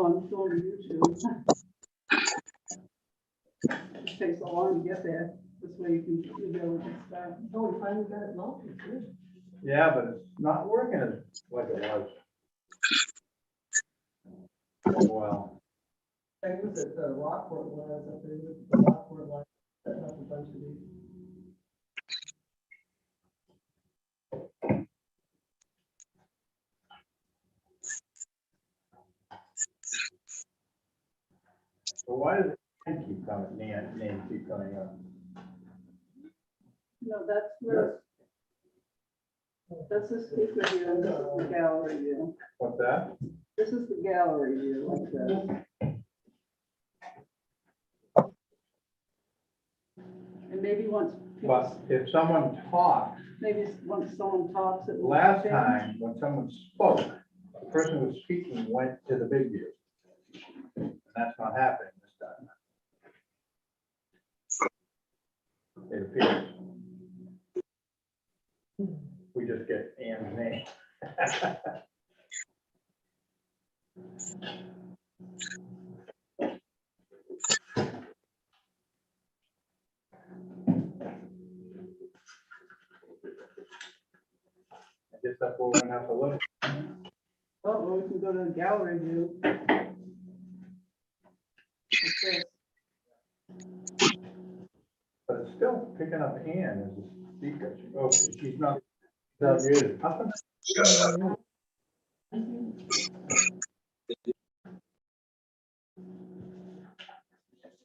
Oh, I'm sure you too. It takes so long to get there. This way you'll be able to start. Oh, we finally got it locked. Good. Yeah, but it's not working as like it was. Well, I was at the Rockport when I was up there with the Rockport line, setting up a bunch of these. so why does the name keep coming? Name keep coming up? No, that's the speaker view, and this is the gallery view. What's that? This is the gallery view, like this. And maybe once But if someone talks, maybe once someone talks, it will last change. time when someone spoke, the person who was speaking went to the big view. And that's not happening this time. It appears. We just get Ann's name. I guess that's what we're gonna have to look at. Oh, well, we can go to the gallery view. Okay. But it's still picking up Ann as a speaker. Oh, she's not muted. How come she's not muted?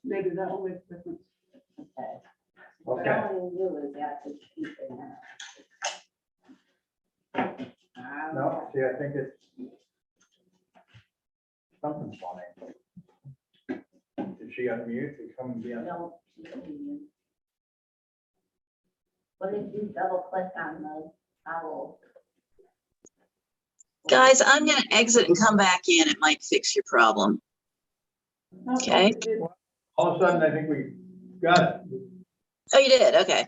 Maybe that will make a difference. Okay. No, see, I think it's something funny. Did she unmute to come in? No, she can be. What if you double click on the owl? Guys, I'm going to exit and come back in. It might fix your problem. Okay. All of a sudden, I think we got it. Oh, you did? Okay.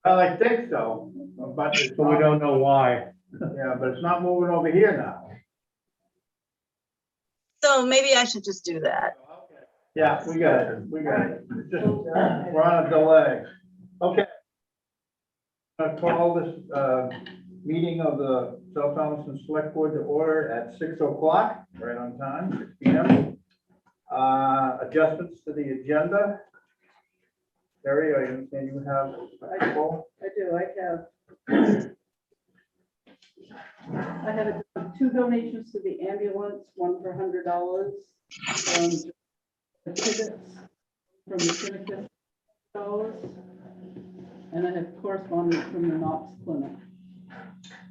Well, I think so, but it's But we not, don't know why. yeah, but it's not moving over here now. So maybe I should just do that. Yeah, we got it. We got it. It's just, we're on a delay. Okay. I call this meeting of the South Thompson Select Board to order at 6 o'clock, right on time, 6 p.m. Adjustments to the agenda. Terry, I understand you have. I do. I have 2 donations to the ambulance, one for $100. Tickets from the Syndicates $. And I have correspondence from the Knox Clinic.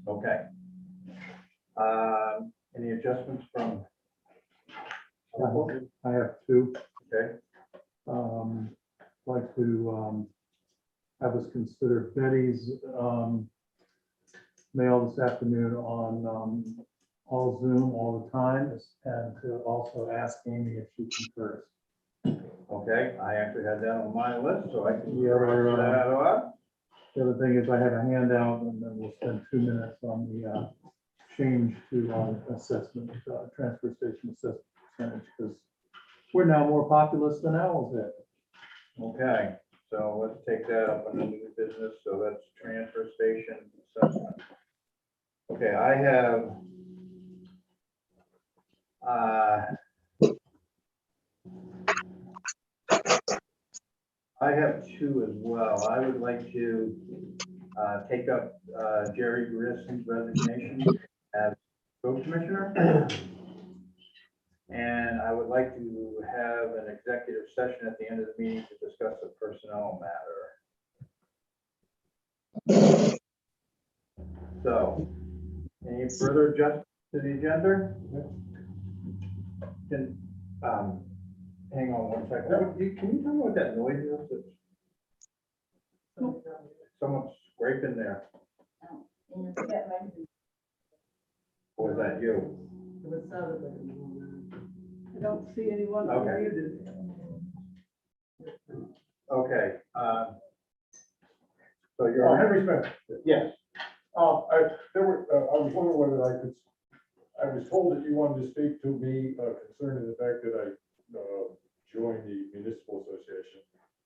Okay. Any adjustments from? I have 2. Okay. Like to have us consider Betty's mail this afternoon on all Zoom all the time, and to also ask Amy if she concurs. Okay, I actually had that on my list, so I can. The other, that off. The other thing is I have a handout, and then we'll spend 2 minutes on the change to assessment, transfer station assessment percentage, because we're now more populous than Owl's Head. Okay, so let's take that up under new business. So that's transfer station assessment. Okay, I have 2 as well. I would like to take up Jerry Grissom's resignation as road commissioner. And I would like to have an executive session at the end of the meeting to discuss a personnel matter. So, any further adjustments to the agenda? Can, hang on one second. Can you tell me what that noise is? Someone's scraping there. Or is that you? I don't see anyone Okay. unmuted. Okay. So you're. Henry Smith. Yes. I was wondering whether I could I was told that you wanted to speak to me concerning the fact that I joined the municipal association,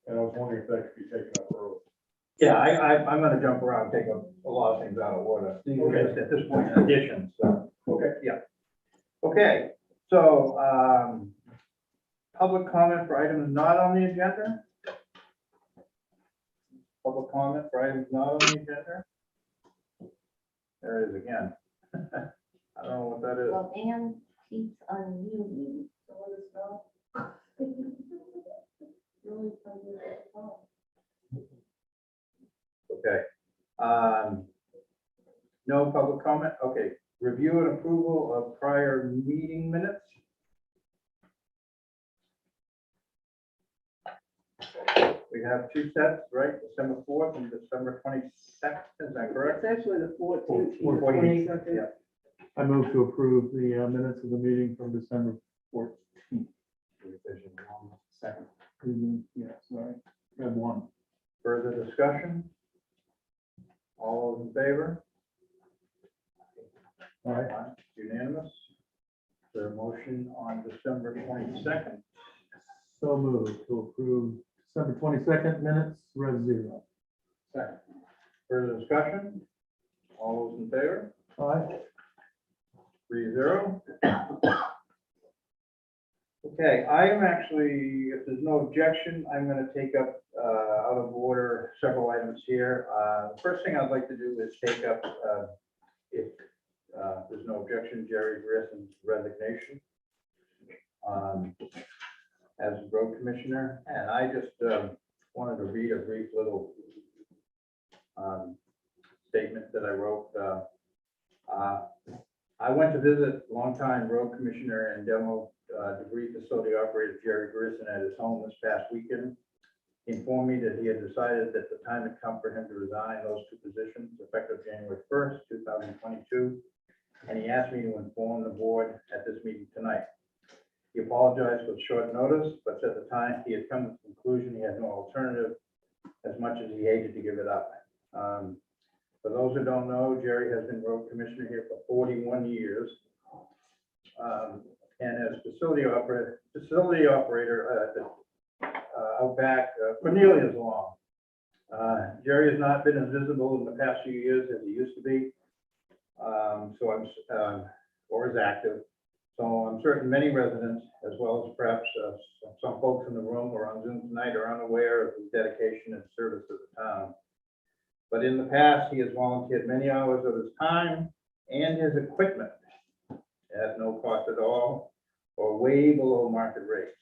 and I was wondering if that could be taken up early. Yeah, I'm gonna jump around, take a lot of things out of order. These are just at this point additions, so. Okay. Yeah. Okay, so, public comment for items not on the agenda? Public comment for items not on the agenda? There it is again. I don't know what that is. Well, Ann keeps unmuting. So what is now? Really unusual. Okay. No public comment? Okay. Review and approval of prior meeting minutes? We have two sets, right? December 4th and December 22nd, is that correct? It's actually the 14th. 14th, yeah. I move to approve the minutes of the meeting from December 14th. Second. Yeah, sorry, I have one. Further discussion? All those in favor? All right, Aye, unanimous. Is there a motion on December 22nd? so moved to approve December 22nd minutes, res zero. Second. Further discussion? All those in favor? All right, 3-0. Okay, I am actually, if there's no objection, I'm gonna take up, out of order, several items here. The first thing I'd like to do is take up, if there's no objection, Jerry Grissom's resignation as road commissioner. And I just wanted to read a brief little statement that I wrote. I went to visit longtime road commissioner and demo debris facility operator Jerry Grissom at his home this past weekend. He informed me that he had decided that the time had come for him to resign those two positions effective January 1st, 2022. And he asked me to inform the board at this meeting tonight. He apologized with short notice, but at the time he had come to the conclusion he had no alternative, as much as he hated to give it up. For those who don't know, Jerry has been road commissioner here for 41 years. And as facility operator out back for nearly as long. Jerry has not been as visible in the past few years as he used to be. Or as active. So I'm certain many residents, as well as perhaps some folks in the room or on Zoom tonight, are unaware of his dedication and service to the town. But in the past, he has volunteered many hours of his time and his equipment at no cost at all, or way below market rates.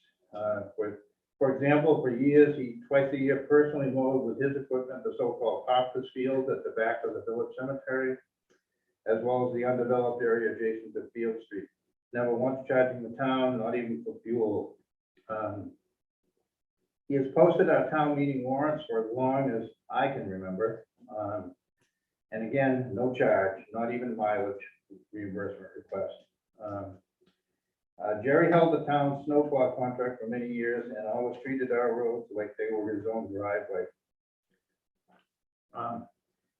For example, for years, he twice a year personally mowed with his equipment the so-called Poplar's Field at the back of the village cemetery, as well as the undeveloped area adjacent to Field Street. Never once charging the town, not even for fuel. He has posted our town meeting warrants for as long as I can remember. And again, no charge, not even mileage reimbursement request. Jerry held the town's snowplow contract for many years and always treated our roads like they were his own driveway.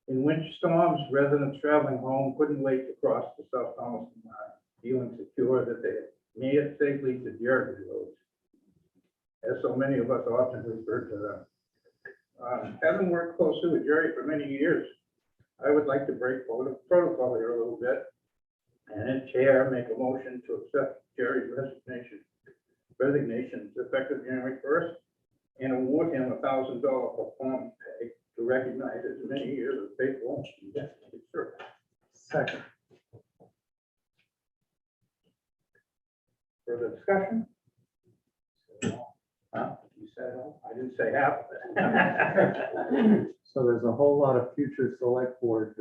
In winter storms, residents traveling home couldn't wait to cross the South Thomas line, feeling secure that they made it safely to Jericho roads, as so many of us often refer to them. Having worked closely with Jerry for many years, I would like to break protocol here a little bit, and in chair, make a motion to accept Jerry's resignation effective January 1st, and award him $1,000 performance pay to recognize his many years of faithful and dedicated service. second. Further discussion? Huh? You said, I didn't say half of it. So there's a whole lot of future select board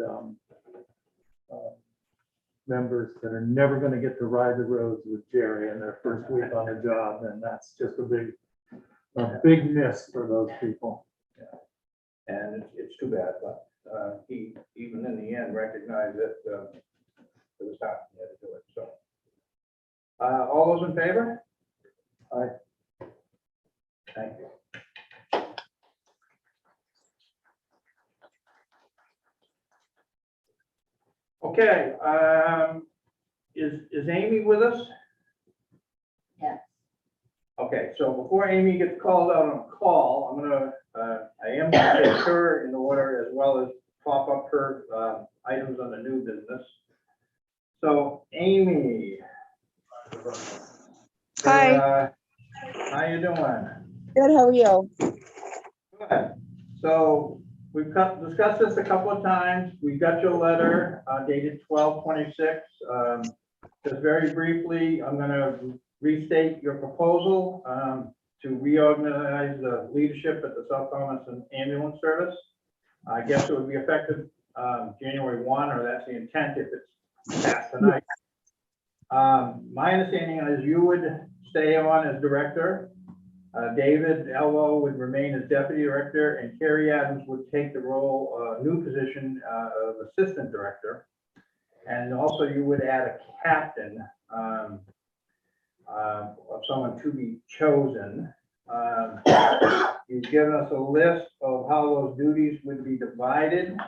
members that are never gonna get to ride the roads with Jerry in their first week on the job, and that's just a big miss for those people. And it's too bad, but he, even in the end, recognized that it was time he had to do it, so. All those in favor? Aye. Thank you. Okay, is Amy with us? Yes. Okay, so before Amy gets called out on a call, I am gonna take her in order as well as pop up her, items on the new business. So Amy. Hi. How you doing? Good, how are you? Good. So we've discussed this a couple of times. We got your letter dated 12/26. Just very briefly, I'm gonna restate your proposal to reorganize the leadership at the South Thompson Ambulance Service. I guess it would be effective January 1, or that's the intent if it's passed tonight. My understanding is you would stay on as director. David Elwell would remain as deputy director, and Carrie Adams would take the role, new position of assistant director. And also you would add a captain of someone to be chosen. You've given us a list of how those duties would be divided,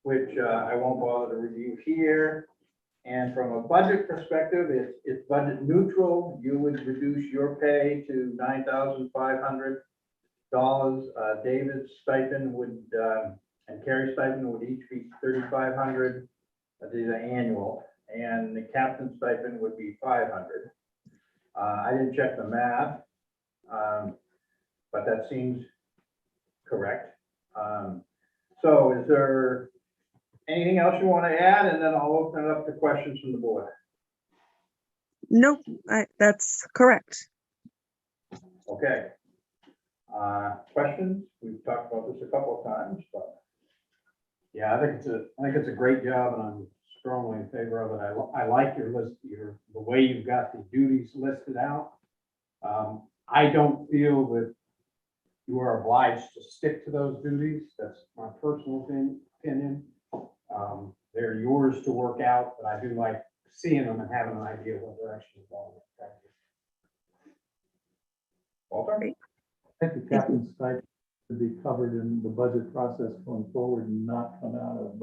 which I won't bother to review here. And from a budget perspective, it's budget neutral. You would reduce your pay to $9,500. David's stipend would, and Carrie's stipend would each be $3,500. These are annual, and the captain's stipend would be $500. I didn't check the math, but that seems correct. So is there anything else you want to add? And then I'll open it up to questions from the board. Nope, that's correct. Okay. Questions? We've talked about this a couple of times, but. Yeah, I think it's a great job, and I'm strongly in favor of it. I like your list, the way you've got the duties listed out. I don't feel that you are obliged to stick to those duties. That's my personal opinion. They're yours to work out, but I do like seeing them and having an idea what they're actually involved with. Walter? I think the captain's stipend should be covered in the budget process going forward and not come out of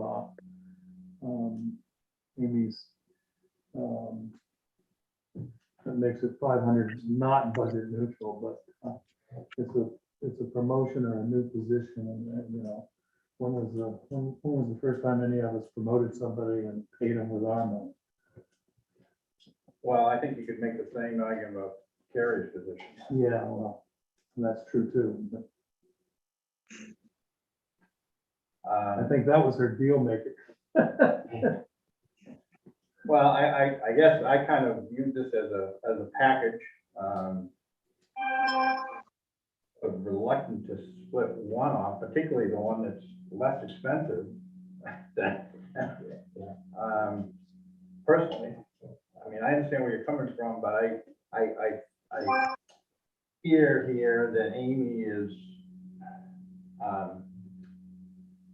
Amy's. That makes it 500, not budget neutral, but it's a promotion or a new position, and you know, when was the first time any of us promoted somebody and paid them with our money? Well, I think you could make the same argument about Carrie's position. Yeah, well, that's true too. But I think that was her deal maker. Well, I guess I kind of view this as a package. I'm reluctant to split one off, particularly the one that's less expensive. Personally, I mean, I understand where you're coming from, but I hear here that Amy is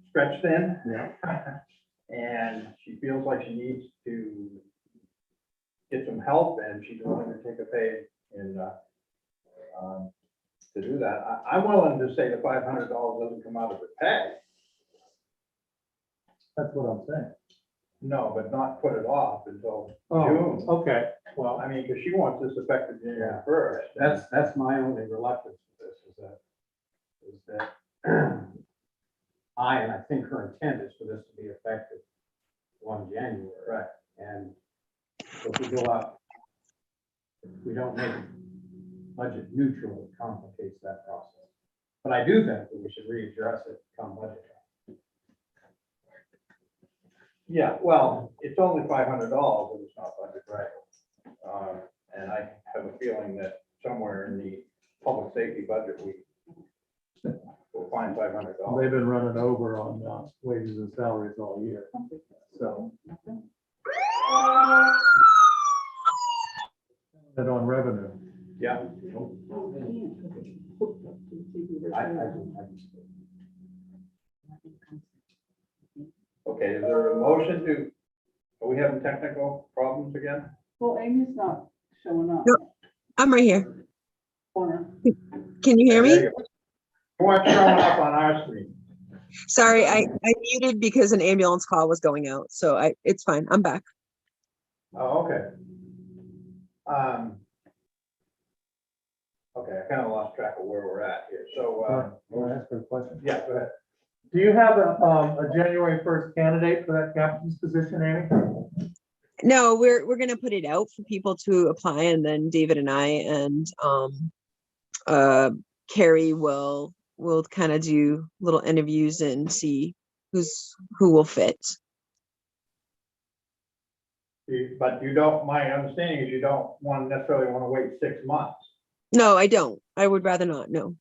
stretched thin. Yeah. And she feels like she needs to get some help, and she's willing to take a pay in to do that. I'm willing to say the $500 doesn't come out of her pay. That's what I'm saying. No, but not put it off until Oh, June. okay, well, I mean, because she wants this effective January 1st. That's my only reluctance with this, is that and I think her intent is for this to be effective 1 January. Right. And if we go out, if we don't make it budget neutral, it complicates that process. But I do think that we should readdress it come budget time. Yeah, well, it's only $500, and it's not budget right. And I have a feeling that somewhere in the public safety budget, we'll find $500. they've been running over on wages and salaries all year, so. And on revenue. Yeah. Okay, is there a motion to, are we having technical problems again? Well, Amy's not showing up. Nope. I'm right here. Corner. Can you hear There me? you go. You weren't showing up on our screen. Sorry, I muted because an ambulance call was going out, so it's fine. I'm back. Oh, okay. Okay, I kind of lost track of where we're at here, so, Can I ask her a question? yeah, go ahead. Do you have a January 1st candidate for that captain's position, Amy? No, we're gonna put it out for people to apply, and then David and I and Carrie will kind of do little interviews and see who will fit. But you don't, my understanding is you don't necessarily want to wait 6 months. No, I don't. I would rather not. No.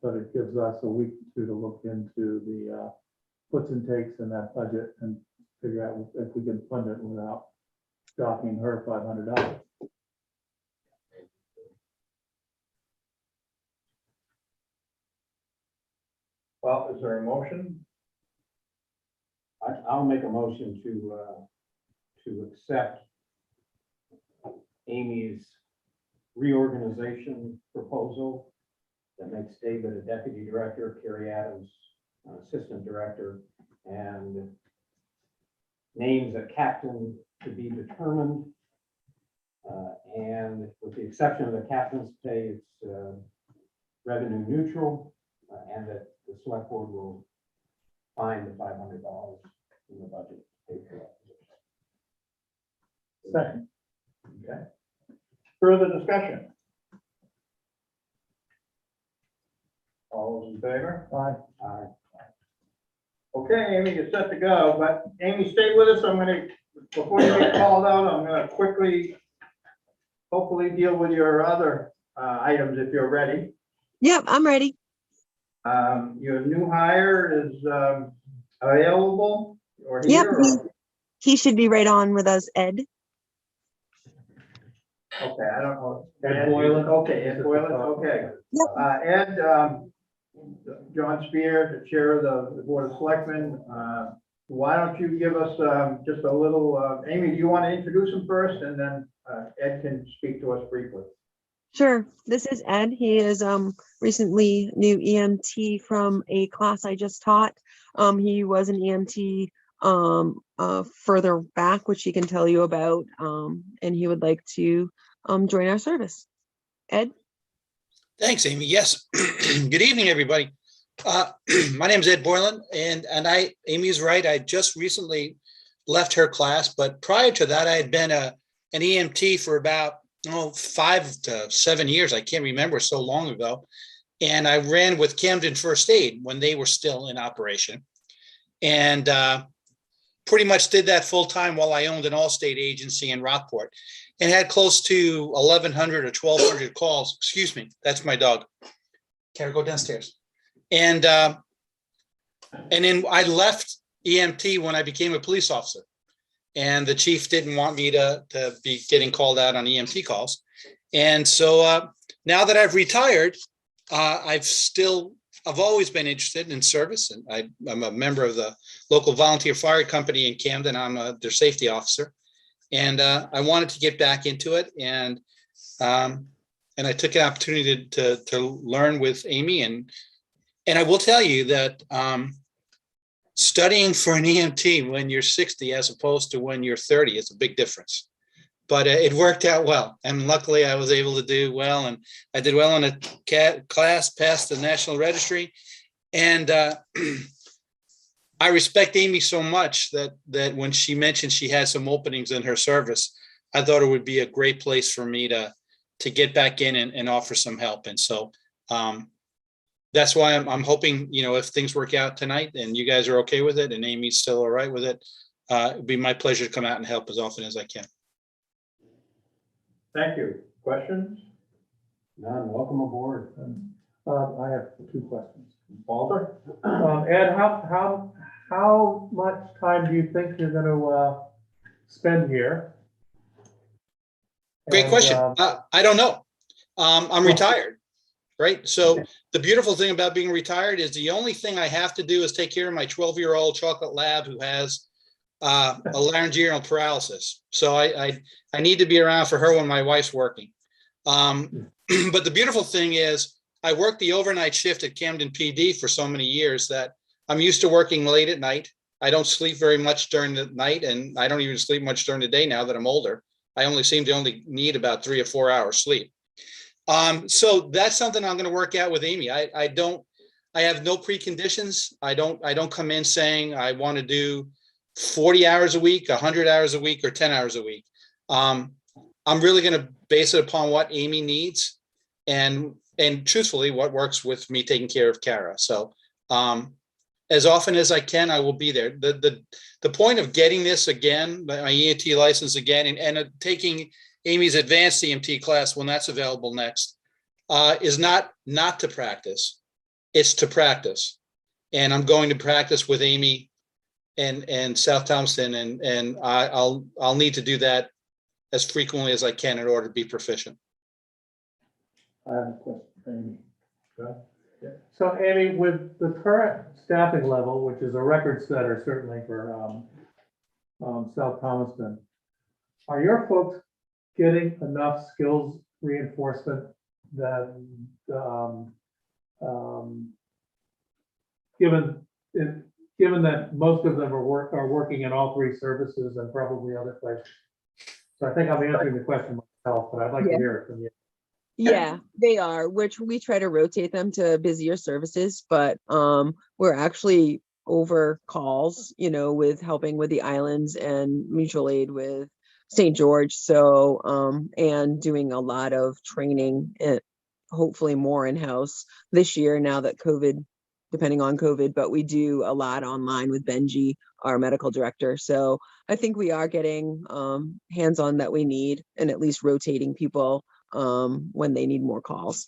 But it gives us a week or two to look into the puts and takes in that budget and figure out if we can fund it without docking her $500. Well, is there a motion? I'll make a motion to accept Amy's reorganization proposal that makes David a deputy director, Carrie Adams an assistant director, and names a captain to be determined. And with the exception of the captain's pay, it's revenue neutral, and that the select board will find the $500 in the budget to pay for that position. Second. Okay. Further discussion? All those in favor? Aye. Okay, Amy, you're set to go, but Amy, stay with us. I'm gonna, before you get called out, I'm gonna quickly, hopefully deal with your other items if you're ready. Yep, I'm ready. Your new hire is available or Yep, here? Or? he should be right on with us, Ed. Okay, I don't know. Ed Boylan. Okay, Ed Boylan, okay. Ed, John Spear, the chair of the Board of Selectmen, why don't you give us just a little, Amy, do you want to introduce him first, and then Ed can speak to us briefly? Sure. This is Ed. He is recently new EMT from a class I just taught. He was an EMT further back, which he can tell you about, and he would like to join our service. Ed? Thanks, Amy. Yes. Good evening, everybody. My name is Ed Boylan, and Amy's right. I just recently left her class, but prior to that, I had been an EMT for about 5 to 7 years. I can't remember, so long ago. And I ran with Camden First Aid when they were still in operation, and pretty much did that full time while I owned an Allstate agency in Rockport, and had close to 1,100 or 1,200 calls. Excuse me, that's my dog. Can't go downstairs. And then I left EMT when I became a police officer, and the chief didn't want me to be getting called out on EMT calls. And so now that I've retired, I've always been interested in service, and I'm a member of the local volunteer fire company in Camden. I'm their safety officer, and I wanted to get back into it, and I took an opportunity to learn with Amy, and I will tell you that studying for an EMT when you're 60 as opposed to when you're 30 is a big difference. But it worked out well, and luckily I was able to do well, and I did well in a class, passed the National Registry, and I respect Amy so much that when she mentioned she had some openings in her service, I thought it would be a great place for me to get back in and offer some help. And so that's why I'm hoping, if things work out tonight and you guys are okay with it and Amy's still all right with it, it'd be my pleasure to come out and help as often as I can. Thank you. Questions? None, welcome aboard. I have 2 questions. Walter? Ed, how much time do you think you're going to spend here? Great And, question. I don't know. I'm retired, right? So the beautiful thing about being retired is the only thing I have to do is take care of my 12-year-old chocolate lab who has a laryngeal paralysis. So I need to be around for her when my wife's working. But the beautiful thing is I worked the overnight shift at Camden PD for so many years that I'm used to working late at night. I don't sleep very much during the night, and I don't even sleep much during the day now that I'm older. I only seem to only need about 3 or 4 hours sleep. So that's something I'm going to work out with Amy. I have no preconditions. I don't come in saying I want to do 40 hours a week, 100 hours a week, or 10 hours a week. I'm really going to base it upon what Amy needs and truthfully, what works with me taking care of Kara. So as often as I can, I will be there. The point of getting this again, my EMT license again, and taking Amy's advanced EMT class when that's available next, is not to practice. It's to practice. And I'm going to practice with Amy and South Thompson, and I'll need to do that as frequently as I can in order to be proficient. I have a question for Amy. So Amy, with the current staffing level, which is a record setter certainly for South Thomaston, are your folks getting enough skills reinforcement that given that most of them are working in all three services and probably other places? So I think I'm answering the question myself, but I'd like to hear it from you. Yeah, they are, which we try to rotate them to busier services, but we're actually over calls, with helping with the islands and mutual aid with St. George. So, and doing a lot of training, hopefully more in-house this year now that COVID, depending on COVID, but we do a lot online with Benji, our medical director. So I think we are getting hands-on that we need, and at least rotating people when they need more calls.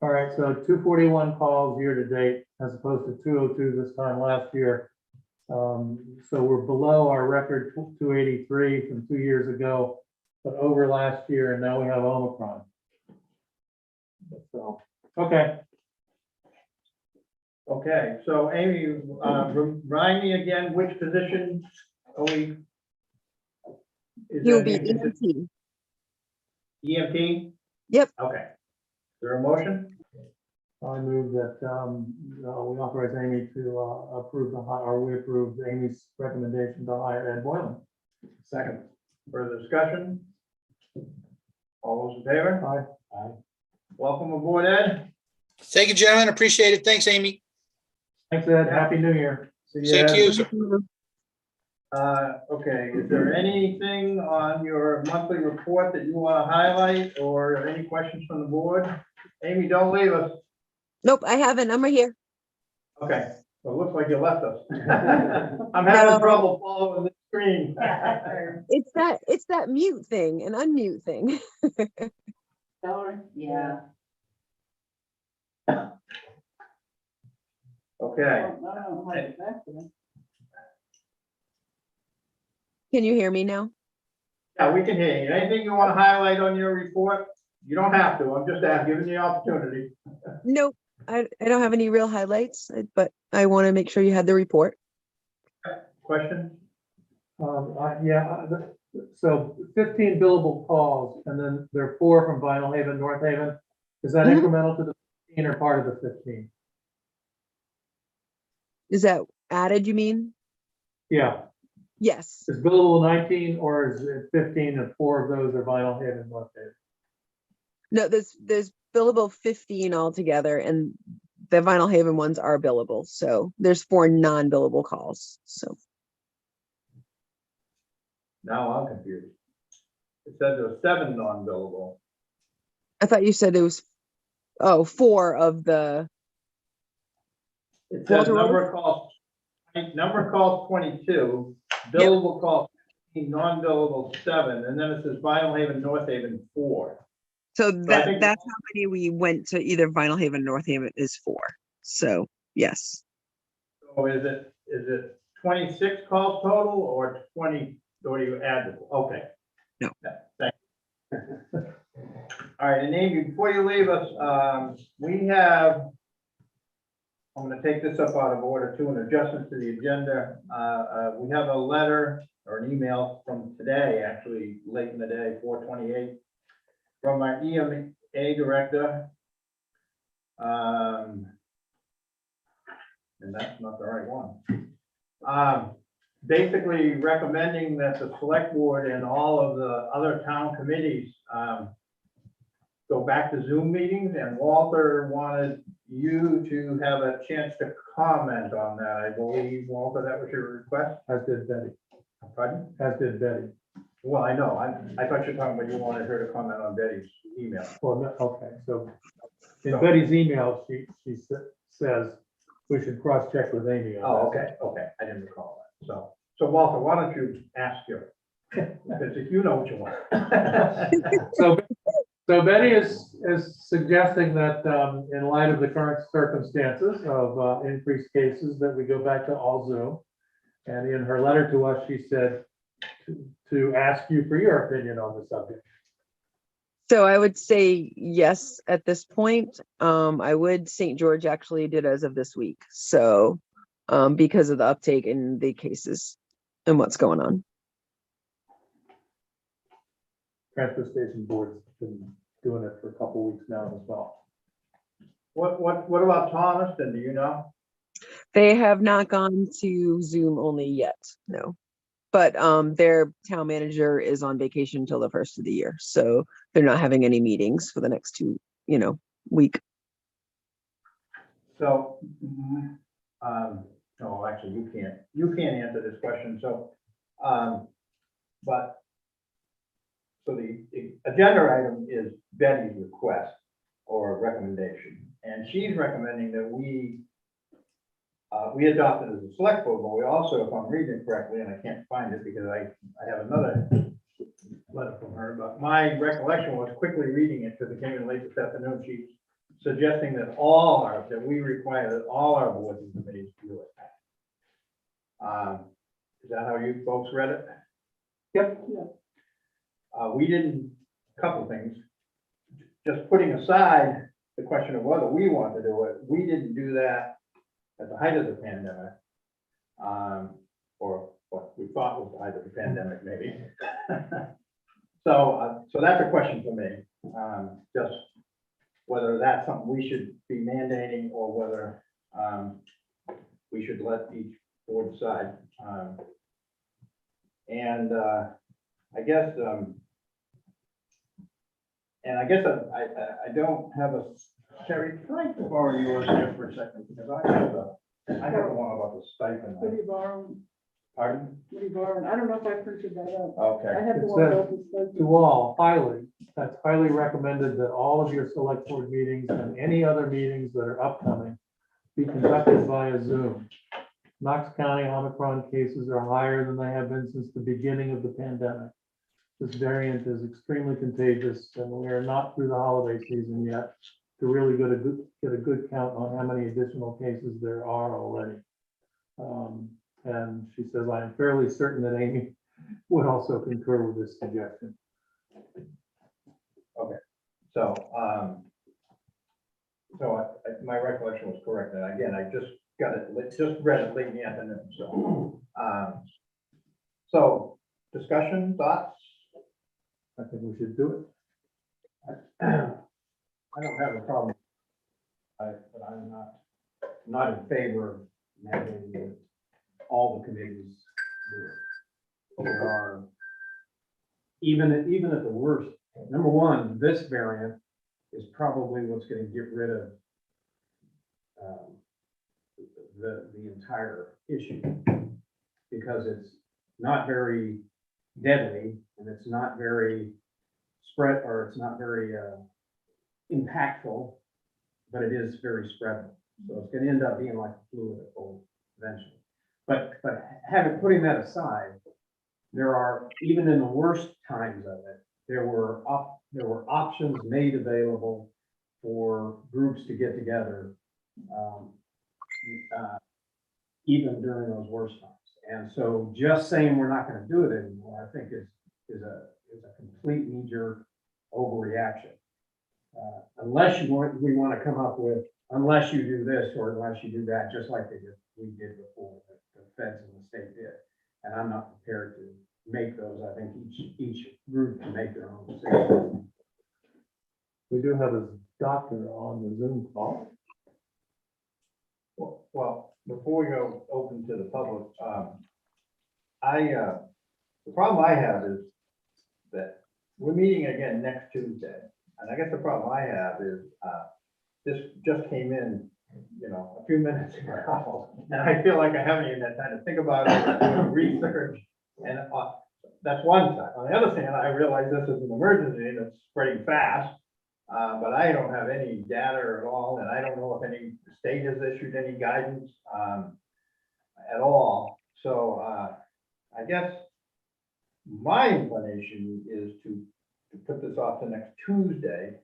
All right, so 241 calls year to date as opposed to 202 this time last year. So we're below our record 283 from 2 years ago, but over last year, and now we have Omicron. So, okay. Okay, so Amy, remind me again, which position are we? He'll be EMT. EMT? Yep. Okay. Is there a motion? I move that we authorize Amy to approve we approve Amy's recommendation to hire Ed Boylan. Second. Further discussion? All those in favor? Aye. Aye. Welcome aboard, Ed. Thank you, gentlemen. Appreciate it. Thanks, Amy. Thanks, Ed. Happy New Year. See you, Same Ed. to you, sir. Okay, is there anything on your monthly report that you want to highlight or any questions from the board? Amy, don't leave us. Nope, I haven't. I'm right here. Okay, well, it looks like you left us. I'm having No. trouble following the screen. It's that mute thing and unmute thing. Valerie? Yeah. Okay, No, exactly. Can you hear me now? yeah, we can hear you. Anything you want to highlight on your report? You don't have to, I'm just giving you the opportunity. Nope, I don't have any real highlights, but I want to make sure you had the report. Question? Yeah, so 15 billable calls, and then there are 4 from Vinyl Haven, North Haven. Is that incremental to the 15 or part of the 15? Is that added, you mean? Yeah, Yes. is billable 19 or is it 15 and 4 of those are Vinyl Haven, North Haven? No, there's billable 15 altogether, and the Vinyl Haven ones are billable. So there's 4 non-billable calls. So Now I'm confused. It said there were 7 non-billable. I thought you said it was 4 of the. It says Walter number of calls 22, billable calls 15, non-billable 7, and then it says Vinyl Haven, North Haven 4. So I think- that's how many we went to either Vinyl Haven, North Haven is 4. So yes. So is it 26 calls total or 20, or do you add them? Okay. No. Yeah, thank you. All right, and Amy, before you leave us, we have, I'm gonna take this up out of order too, an adjustment to the agenda. We have a letter or an email from today, actually late in the day, 4/28, from our A director. And that's not the right one. Basically recommending that the select board and all of the other town committees go back to Zoom meetings, and Walter wanted you to have a chance to comment on that. I believe, Walter, that was your request? As did Betty, Pardon? as did Betty. Well, I know, I thought you were talking about you wanted her to comment on Betty's email. Well, okay, so in Betty's email, she says we should cross-check with Amy. on Oh, that. okay, I didn't recall that. So Walter, why don't you ask her? Because if you know what you want. So Betty is suggesting that in light of the current circumstances of increased cases, that we go back to all Zoom. And in her letter to us, she said to ask you for your opinion on the subject. So I would say yes at this point. I would, St. George actually did as of this week. So because of the uptake in the cases and what's going on. Transfer station board's been doing it for a couple weeks now as well. What about Thomaston, do you know? They have not gone to Zoom only yet, no. But their town manager is on vacation until the first of the year. So they're not having any meetings for the next week. So, no, actually, you can't answer this question, so, but, so the agenda item is Betty's request or recommendation, and she's recommending that we adopt it as a select board, but we also, if I'm reading it correctly, and I can't find it because I have another letter from her, but my recollection was quickly reading it, because it came in late this afternoon, she's suggesting that we require that all our boards and committees do it. Is that how you folks read it? Yep. We didn't, couple things, just putting aside the question of whether we want to do it, we didn't do that at the height of the pandemic. Or what we thought was the height of the pandemic, maybe. So that's a question for me, just whether that's something we should be mandating or whether we should let each board decide. I don't have a, Sherry, can I borrow yours here for a second? Because I have the one about the stipend. What are you borrowing? Pardon? What are you borrowing? I don't know if I printed that out. Okay. I have the It one says about the study. To all, that's highly recommended that all of your select board meetings and any other meetings that are upcoming be conducted via Zoom. Knox County Omicron cases are higher than they have been since the beginning of the pandemic. This variant is extremely contagious, and we are not through the holiday season yet to really get a good count on how many additional cases there are already. And she says, I am fairly certain that Amy would also concur with this suggestion. Okay, so, my recollection was correct, and again, I just read it late in the afternoon, so discussion, thoughts? I think we should do it. I don't have a problem. But I'm not in favor of mandating all the committees do it. There are, even at the worst, number one, this variant is probably what's going to get rid of the entire issue, because it's not very deadly and it's not very it's not very impactful, but it is very spreadable. So it's going to end up being like a flu at full eventually. But putting that aside, there are, even in the worst times of it, there were options made available for groups to get together, even during those worst times. And so just saying we're not going to do it anymore, I think is a complete knee-jerk overreaction. Unless we want to come up with, unless you do this or unless you do that, just like we did before, the feds and the state did. And I'm not prepared to make those. I think each group can make their own decision. We do have a doctor on the Zoom call. Well, before we go open to the public, the problem I have is that we're meeting again next Tuesday. And I guess the problem I have is, this just came in, a few minutes ago. And I feel like I haven't even had time to think about it, do research. And that's one side. On the other hand, I realize this is an emergency that's spreading fast. But I don't have any data at all, and I don't know if any state has issued any guidance at all. So I guess my inclination is to put this off to next Tuesday,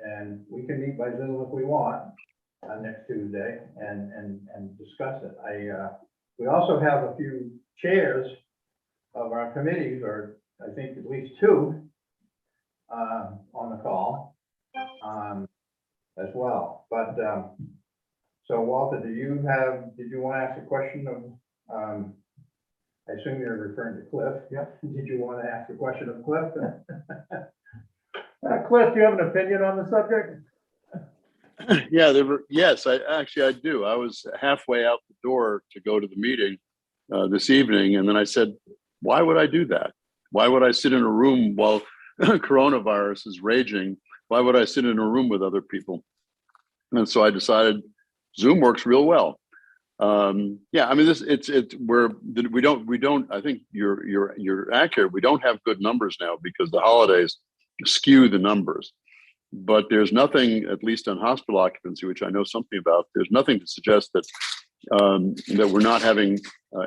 and we can meet by Zoom if we want next Tuesday and discuss it. We also have a few chairs of our committees, or I think at least two on the call. As well, but so Walter, did you want to ask a question of, I assume you're referring to Cliff? Yep. Did you want to ask a question of Cliff? Cliff, do you have an opinion on the subject? Yeah, yes, I do. I was halfway out the door to go to the meeting this evening, and then I said, why would I do that? Why would I sit in a room while coronavirus is raging? Why would I sit in a room with other people? And so I decided Zoom works real well. Yeah, I mean, we don't, I think you're accurate. We don't have good numbers now because the holidays skew the numbers, but there's nothing, at least on hospital occupancy, which I know something about, there's nothing to suggest that, that we're not having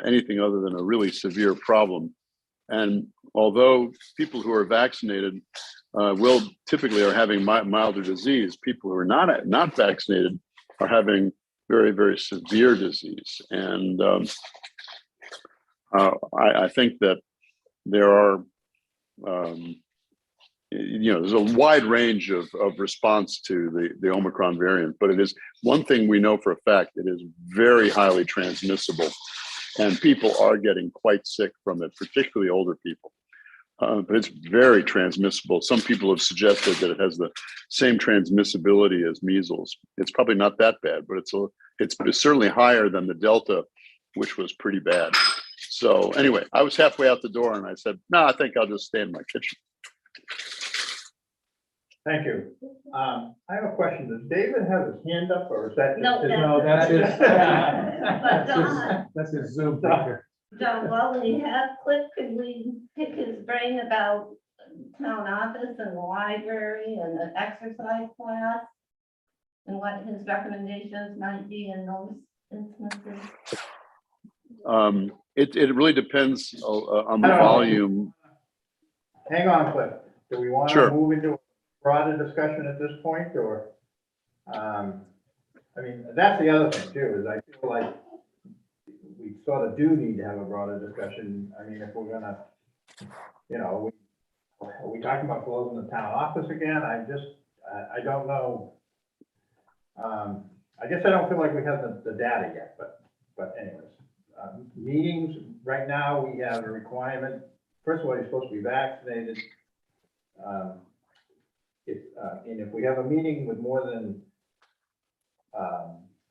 anything other than a really severe problem. And although people who are vaccinated will typically are having milder disease, people who are not vaccinated are having very, very severe disease. And I think that there are, there's a wide range of response to the Omicron variant, but it is one thing we know for a fact, it is very highly transmissible. And people are getting quite sick from it, particularly older people. But it's very transmissible. Some people have suggested that it has the same transmissibility as measles. It's probably not that bad, but it's certainly higher than the Delta, which was pretty bad. So anyway, I was halfway out the door and I said, no, I think I'll just stay in my kitchen. Thank you. I have a question. Does David have his hand up, or is that? No, That's his, But John, that's his Zoom picture. John, while we have Cliff, could we pick his brain about town office and the library and the exercise class? And what his recommendations might be in those instances? It really depends on the volume. Hang on, Cliff. Do we want to move into a broader discussion at this point, or? I mean, that's the other thing too, is I feel like we sort of do need to have a broader discussion. I mean, if we're gonna, are we talking about closing the town office again? I don't know. I guess I don't feel like we have the data yet, but anyways. Meetings, right now, we have a requirement. First of all, you're supposed to be vaccinated. And if we have a meeting with more than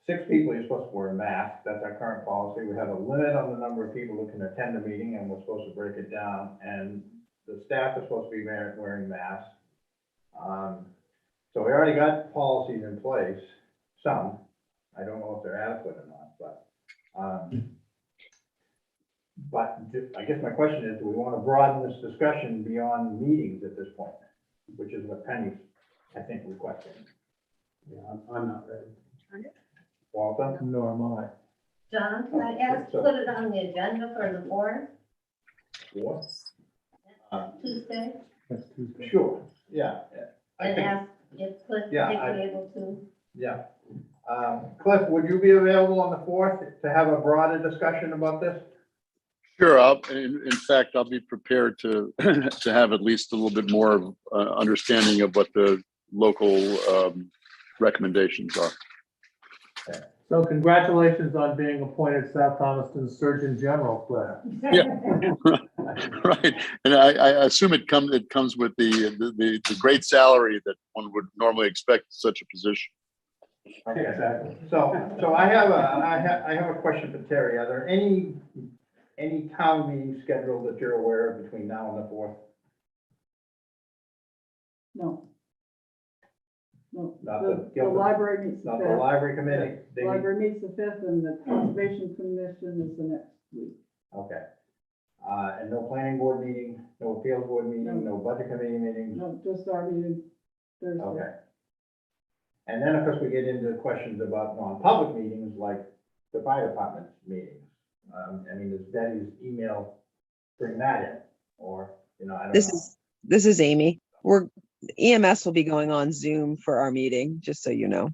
6 people, you're supposed to wear a mask. That's our current policy. We have a limit on the number of people who can attend the meeting, and we're supposed to break it down. And the staff is supposed to be wearing masks. So we already got policies in place, some. I don't know if they're adequate or not, but I guess my question is, do we want to broaden this discussion beyond meetings at this point? Which is what Penny's, I think, requesting. Yeah, I'm not ready. Walter? Nor am I. John, can I ask, put it on the agenda for the 4th, What? Tuesday? That's Tuesday. Sure, yeah. I And think, ask if Cliff would be able to. yeah. Cliff, would you be available on the 4th to have a broader discussion about this? Sure. In fact, I'll be prepared to to have at least a little bit more understanding of what the local recommendations are. So congratulations on being appointed South Thomaston Surgeon General, Cliff. Yeah. Right, and I assume it comes with the great salary that one would normally expect in such a position. Okay, exactly. So I have a question for Terry. Are there any town meetings scheduled that you're aware of between now and the 4th? No. No, Not the the- library meets the Not the 5th. library committee? They meet- Library meets the 5th and the conservation commission is the next week. Okay. And no planning board meeting, no appeals board meeting, no budget committee meeting? No, just our meeting Thursday. Okay. And then, of course, we get into questions about non-public meetings like the fire department meetings. I mean, does Betty's email bring that in? Or, I don't know. This is Amy. EMS will be going on Zoom for our meeting, just so you know.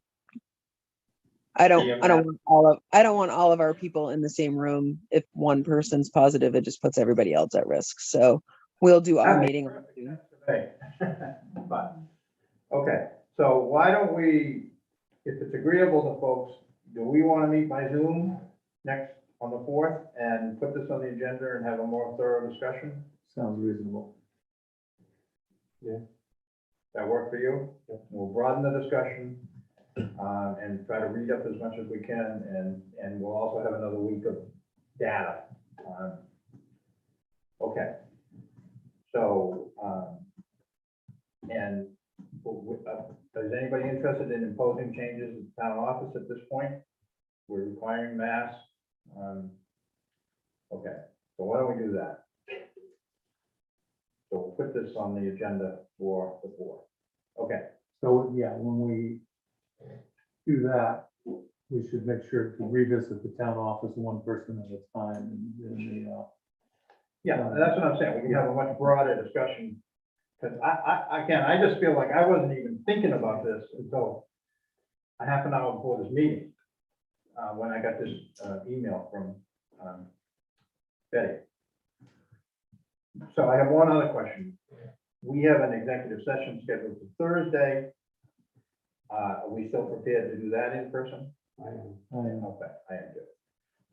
I don't want all of our people in the same room. If one person's positive, it just puts everybody else at risk. So we'll do our meeting on Zoom. Hey, but, okay, so why don't we, if it's agreeable to folks, do we want to meet by Zoom next on the 4th and put this on the agenda and have a more thorough discussion? Sounds reasonable. That work for you? We'll broaden the discussion, and try to read up as much as we can, and we'll also have another week of data. Okay. So, and is anybody interested in imposing changes in the town office at this point? We're requiring masks. Okay, so why don't we do that? So we'll put this on the agenda for the 4th. Okay. So, yeah, when we do that, we should make sure to revisit the town office one person at a time and Yeah, that's what I'm saying. We can have a much broader discussion. Because I just feel like I wasn't even thinking about this until a half an hour before this meeting, when I got this email from Betty. So I have one other question. We have an executive session scheduled for Thursday. Are we still prepared to do that in person? I am. Okay, I am too.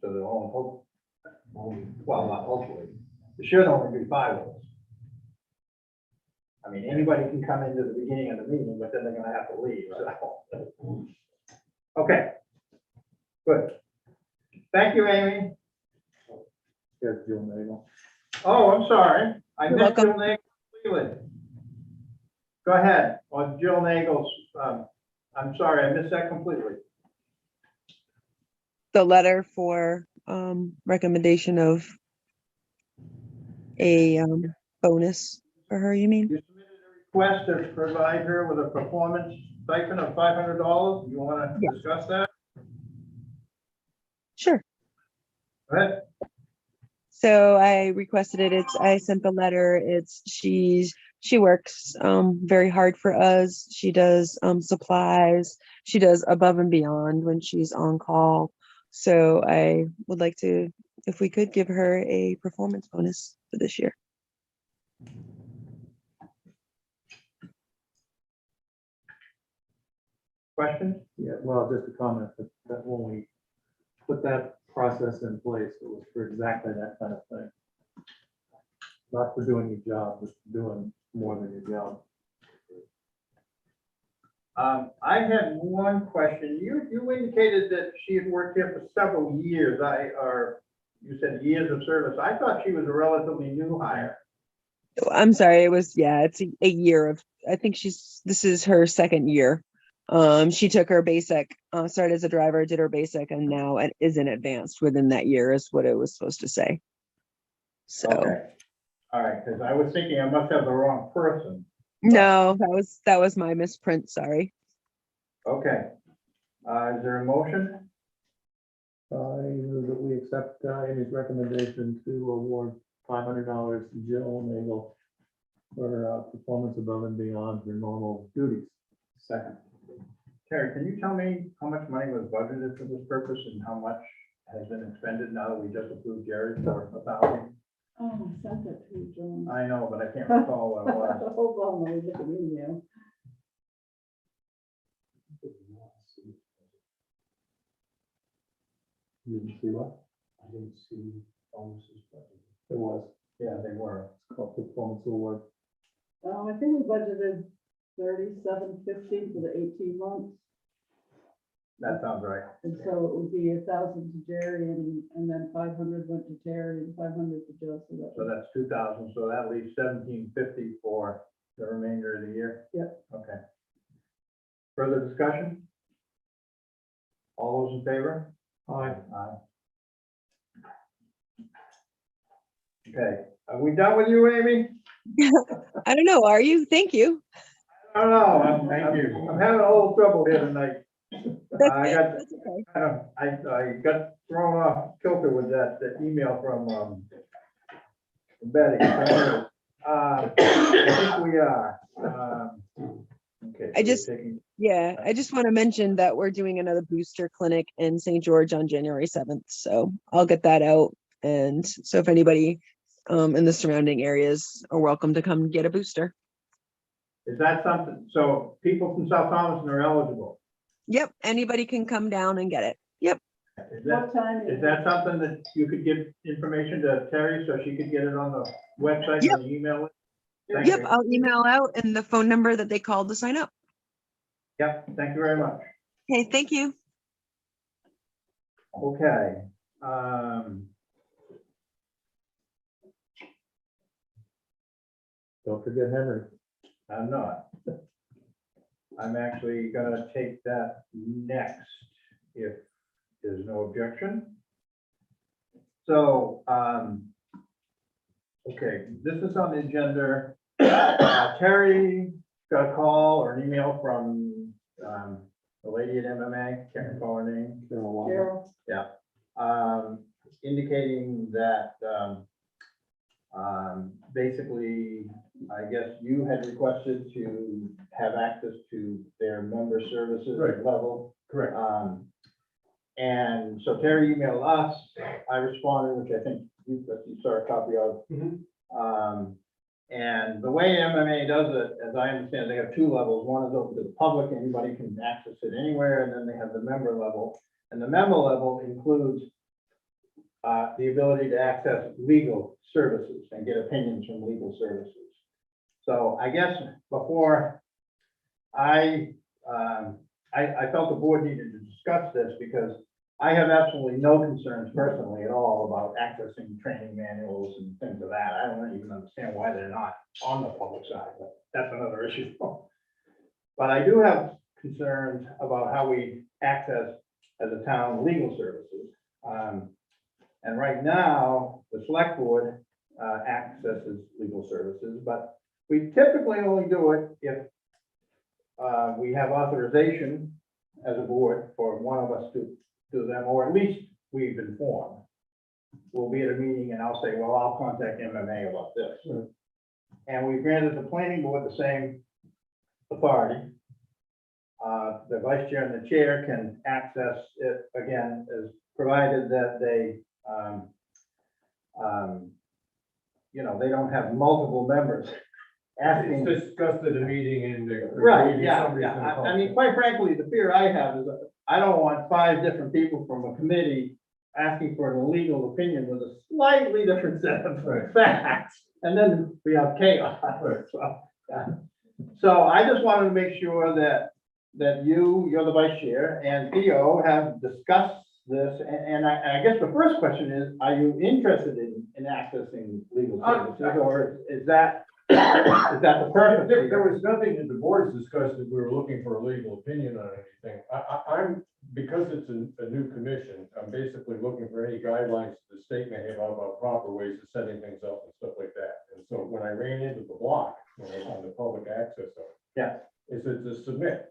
So the whole hope, well, not hopefully, there should only be 5 of us. I mean, anybody can come into the beginning of the meeting, but then they're gonna have to leave, so. Okay, good. Thank you, Amy. Yes, Jill Nagel. Oh, I'm sorry. I You're missed welcome. Jill Nagel. Cleveland. Go ahead, on Jill Nagel's, I'm sorry, I missed that completely. The letter for recommendation of a bonus for her, you mean? You submitted a request to provide her with a performance stipend of $500. You wanna Yes. discuss that? Sure. Go ahead. So I requested it. I sent the letter. She works very hard for us. She does supplies. She does above and beyond when she's on call. So I would like to, if we could, give her a performance bonus for this year. Questions? Yeah, well, just a comment that when we put that process in place, it was for exactly that kind of thing. Not for doing your job, but for doing more than your job. I had one question. You indicated that she had worked here for several years. You said years of service. I thought she was a relatively new hire. I'm sorry, it's a year of, I think this is her second year. She took her basic, started as a driver, did her basic, and now it is in advanced within that year is what it was supposed to say. So, Okay. All right, because I was thinking I must have the wrong person. no, that was my misprint, sorry. Okay. Is there a motion? I move that we accept Amy's recommendation to award $500 to Jill Nagel for performance above and beyond her normal duties. Second. Terry, can you tell me how much money was budgeted for this purpose and how much has been expended now that we just approved Jerry for 1,000? Oh, I sent that to you, John. I know, but I can't recall what it was. Hold on, let me look at the email. You didn't see what? I didn't see bonuses. It was. Yeah, they were. It's called performance award. I think we budgeted 3750 for the 18 months. That sounds right. And so it would be 1,000 to Jerry and then 500 went to Terry and 500 to Joe. So that So was, that's 2,000, so that leaves 1,750 for the remainder of the year? Yep. Okay. Further discussion? All those in favor? Aye. Aye. Okay, are we done with you, Amy? I don't know, are you? Thank you. I don't know, Thank you. I'm having a little trouble here tonight. I got, That's okay. I got thrown off kilter with that email from Betty. So, I think we are. Okay. I so just- we're taking- Yeah, I just want to mention that we're doing another booster clinic in St. George on January 7th. So I'll get that out. And so if anybody in the surrounding areas are welcome to come get a booster. Is that something, so people from South Thompson are eligible? Yep, anybody can come down and get it. Yep. Is that, what time? is that something that you could give information to Terry so she could get it on the website Yep. and email it? Thank Yep, you. I'll email out and the phone number that they called to sign up. Yep, thank you very much. Okay, thank you. Okay. Don't forget Henry. I'm not. I'm actually gonna take that next, if there's no objection. So, okay, this is on the agenda. Terry got a call or an email from, the lady at MMA, can't recall her name. Carol, Indicating that, basically, I guess you had requested to have access to their member services Right. level. Correct. And so Terry emailed us, I responded, which I think you saw a copy of. And the way MMA does it, as I understand, they have two levels. One is open to the public, anybody can access it anywhere, and then they have the member level. And the member level includes the ability to access legal services and get opinions from legal services. So I guess before I felt the board needed to discuss this because I have absolutely no concerns personally at all about accessing training manuals and things of that. I don't even understand why they're not on the public side, but that's another issue. But I do have concerns about how we access as a town legal services. And right now, the select board accesses legal services, but we typically only do it if we have authorization as a board for one of us to do them, or at least we've informed. We'll be at a meeting and I'll say, well, I'll contact MMA about this. And we granted the planning board the same authority. The vice chair and the chair can access it again, as provided that they, they don't have multiple members asking. It's discussed at a meeting and. Right, yeah. I mean, quite frankly, the fear I have is that I don't want 5 different people from a committee asking for an legal opinion with a slightly different set of facts, and then we have chaos. So I just wanted to make sure that you're the vice chair, and Theo have discussed this, and I guess the first question is, are you interested in accessing legal services, or is that the purpose? There was nothing that the board's discussed that we were looking for a legal opinion on anything. I'm, because it's a new commission, I'm basically looking for any guidelines the state may have about proper ways of setting things up and stuff like that. And so when I ran into the block, on the public access of it. Yeah. Is to submit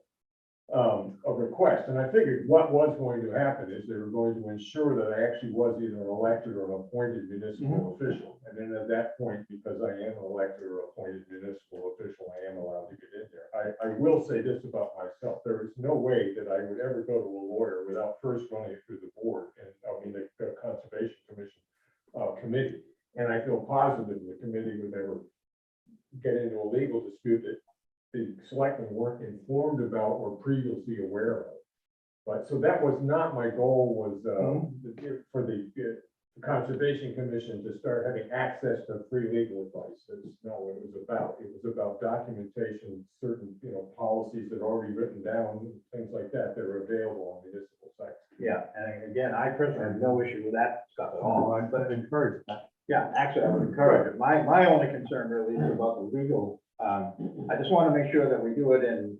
a request, and I figured what was going to happen is they were going to ensure that I actually was either an elected or an appointed municipal official. And then at that point, because I am an elected or appointed municipal official, I am allowed to get in there. I will say this about myself, there is no way that I would ever go to a lawyer without first running it through the board, and the Conservation Commission committee. And I feel positive the committee would never get into a legal dispute that the selectmen weren't informed about or previously aware of. But so that was not my goal, was for the the Conservation Commission to start having access to free legal advice. That's not what it was about. It was about documentation, certain, policies that are already written down, things like that, that are available on municipal sites. Yeah, and again, I personally have no issue with that stuff at all. But encourage that. Yeah, actually, I would encourage it. My only concern really is about the legal. I just want to make sure that we do it in,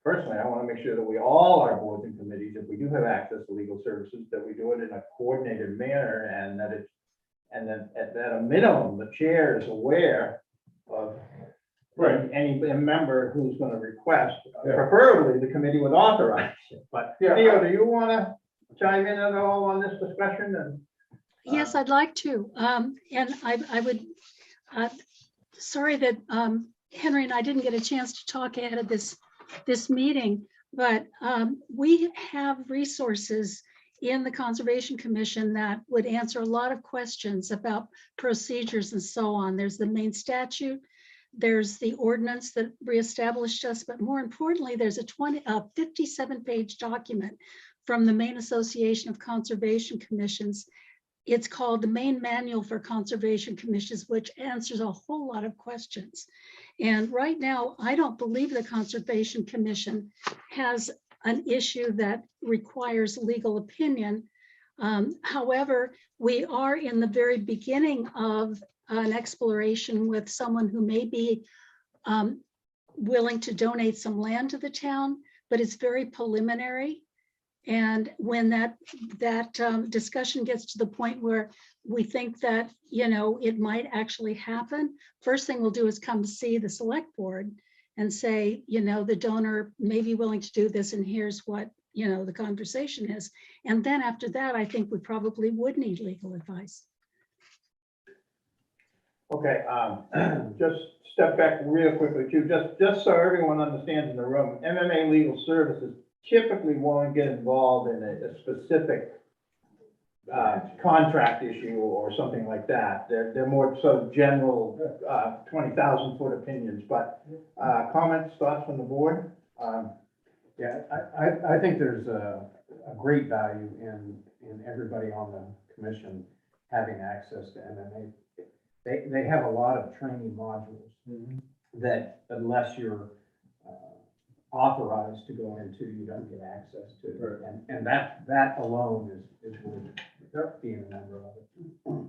personally, I want to make sure that all our boards and committees, if we do have access to legal services, that we do it in a coordinated manner and that it's, and then at a minimum, the chair is aware of Right. any member who's going to request, Yeah. preferably the committee would authorize it. But Yeah. Theo, do you want to chime in at all on this discussion? And Yes, I'd like to. And I would, sorry that Henry and I didn't get a chance to talk ahead of this meeting, but we have resources in the Conservation Commission that would answer a lot of questions about procedures and so on. There's the main statute, there's the ordinance that reestablished us, but more importantly, there's a 57-page document from the Maine Association of Conservation Commissions. It's called the Maine Manual for Conservation Commissions, which answers a whole lot of questions. And right now, I don't believe the Conservation Commission has an issue that requires legal opinion. However, we are in the very beginning of an exploration with someone who may be willing to donate some land to the town, but it's very preliminary. And when that discussion gets to the point where we think that, it might actually happen, first thing we'll do is come see the select board and say, the donor may be willing to do this and here's what, the conversation is. And then after that, I think we probably would need legal advice. okay, just step back real quickly too, just so everyone understands in the room, MMA Legal Services typically won't get involved in a specific contract issue or something like that. They're more sort of general 20,000-foot opinions, but comments, thoughts from the board? Yeah, I think there's a great value in everybody on the commission having access to MMA. They have a lot of training modules that unless you're authorized to go into, you don't get access to. Right. And that alone is worth being a member of it.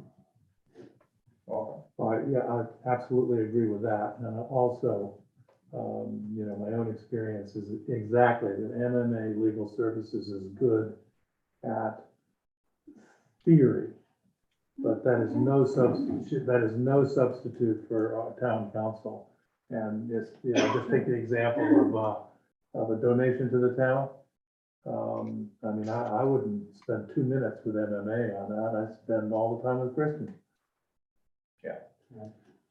Well, Yeah, I absolutely agree with that. And also, my own experience is exactly that MMA Legal Services is good at theory, but that is no substitute. That is no substitute for town council. And it's, just take the example of a donation to the town. I wouldn't spend 2 minutes with MMA on that. I spend all the time with Grissom.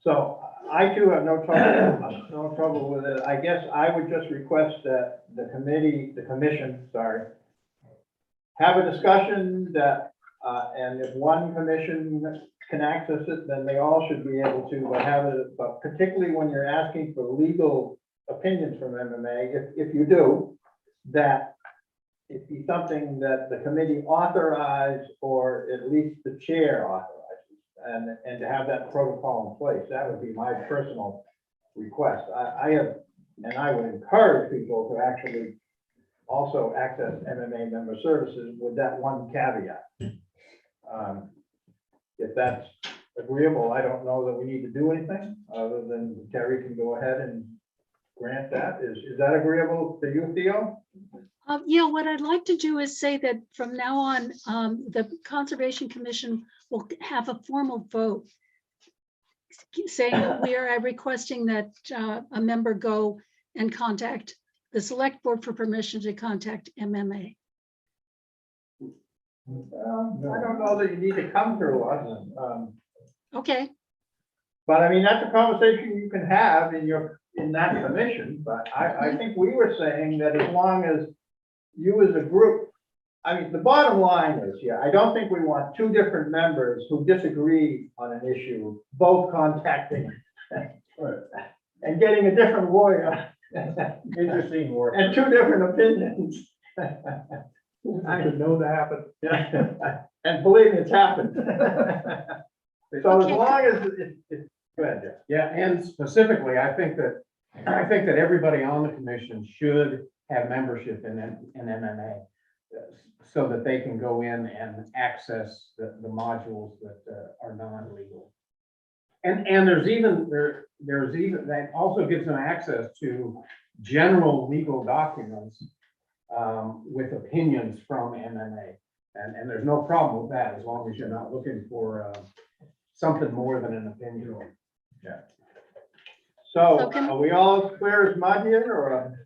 so I too have no trouble with it. I guess I would just request that the commission, have a discussion that, and if one commission can access it, then they all should be able to, but particularly when you're asking for legal opinions from MMA, if you do, that it be something that the committee authorized or at least the chair authorizes, and to have that protocol in place. That would be my personal request. I would encourage people to actually also access MMA member services with that one caveat. If that's agreeable, I don't know that we need to do anything other than Terry can go ahead and grant that. Is that agreeable to you, Theo? What I'd like to do is say that from now on, the Conservation Commission will have a formal vote saying that we are requesting that a member go and contact the select board for permission to contact MMA. I don't know that you need to come through us. Okay, But that's a conversation you can have in that commission. But I think we were saying that as long as you as a group, the bottom line is, I don't think we want two different members who disagree on an issue, both contacting and getting a different lawyer. Interesting work. And two different opinions. I should know to happen. And believe me, it's happened. So as Okay. long as go ahead, Jeff. Yeah, and specifically, I think that everybody on the commission should have membership in MMA, so that they can go in and access the modules that are non-legal. And there's even, that also gives them access to general legal documents with opinions from MMA. And there's no problem with that, as long as you're not looking for something more than an opinion. Yeah. So So can- are we all clear as mud here, or?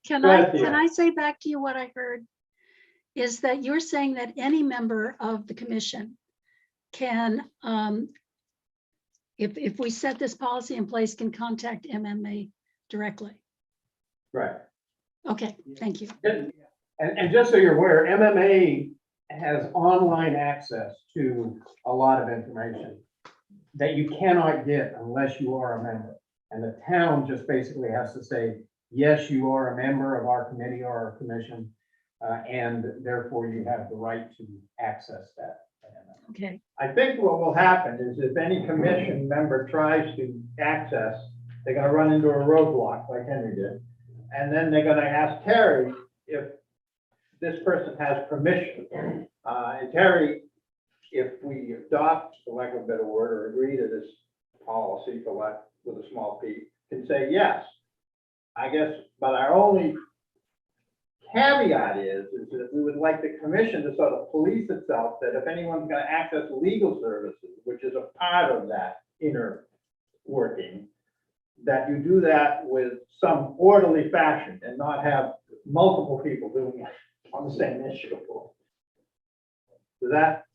Can Go I, ahead, Thea. can I say back to you what I heard? Is that you're saying that any member of the commission can, if we set this policy in place, can contact MMA directly? Right. Okay, thank you. And just so you're aware, MMA has online access to a lot of information that you cannot get unless you are a member. And the town just basically has to say, yes, you are a member of our committee or our commission, and therefore you have the right to access that. Okay, I think what will happen is if any commission member tries to access, they're gonna run into a roadblock like Henry did. And then they're gonna ask Terry if this person has permission. And Terry, if we adopt, for lack of a better word, or agree to this policy for what, with a small p, can say yes. I guess, but our only caveat is that we would like the commission to sort of police itself, that if anyone's gonna access legal services, which is a part of that inner working, that you do that with some orderly fashion and not have multiple people doing it on the same issue. Is that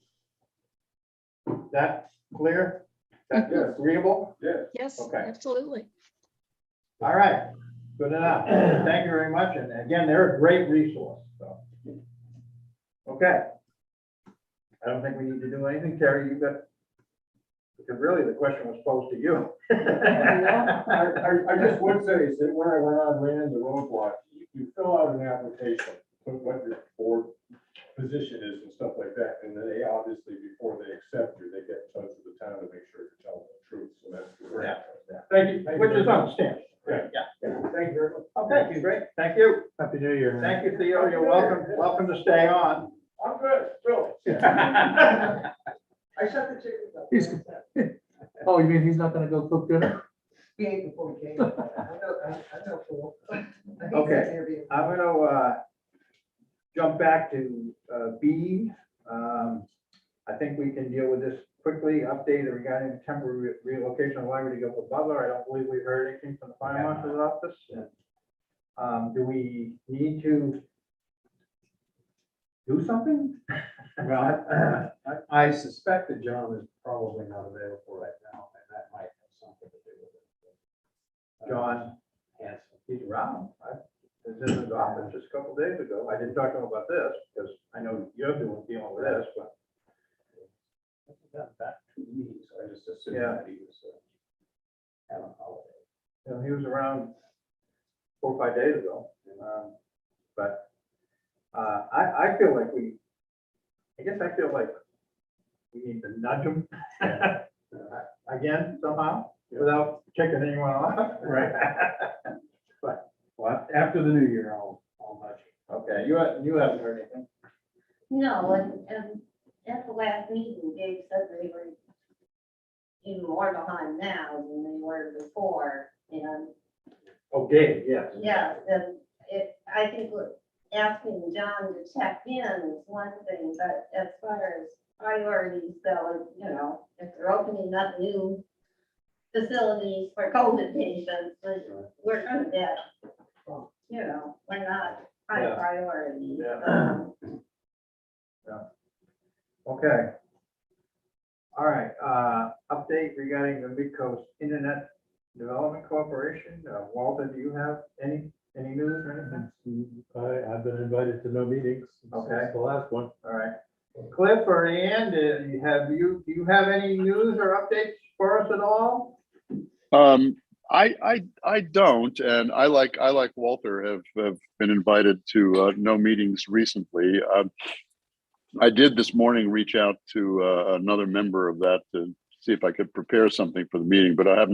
clear? That agreeable? yes, Okay. absolutely. All right, good enough. Thank you very much. And again, they're a great resource, so. Okay. I don't think we need to do anything. Terry, you got, because really the question was posed to you. I just would say is that when I went on, ran into roadblock, you fill out an application, put what your board position is and stuff like that, and then they obviously, before they accept you, they get in touch with the town to make sure you're telling the truth, so that's. Yeah. Thank you, which is understandable. Yeah. Thank you very much. Okay, great. Thank you. Happy New Year. Thank you, Theo. You're welcome to stay on. I'm good, Phil. I shut the chicken. He's- Oh, you mean he's not gonna go cook dinner? He ate before we came. I know, Phil. I hate that Okay. Airbnb. I'm gonna jump back to B. I think we can deal with this quickly. Update regarding the temporary relocation of library to go to Butler. I don't believe we've heard anything from the fire marshal's office. Do we need to do something? Well, I suspect that John is probably not available right now, and that might have something to do with it. John Hanson. He's around. I was in his office just a couple days ago. I didn't talk to him about this because I know you're dealing with this, but About 2 weeks, I just assumed Yeah. that he was having a holiday. you know, he was around 4 or 5 days ago. But I feel like I feel like we need to nudge him again somehow without kicking anyone off. Right. Well, after the new year, I'll nudge you. Okay, you haven't heard anything? No, and at the last meeting, Dave said they were even more behind now than they were before, and Okay, yes. yes, and I think asking John to check in is one thing, but as far as priorities go, you know, if they're opening up new facilities for COVID patients, we're gonna get, you know, we're not high Yeah. priority. Yeah. Okay. All right, update regarding the Midcoast Internet Development Corporation. Walter, do you have any news or anything? I've been invited to no meetings. since Okay. The last one. All right. Cliff or Ann, do you have any news or updates for us at all? I don't, and I like Walter have been invited to no meetings recently. I did this morning reach out to another member of that to see if I could prepare something for the meeting, but I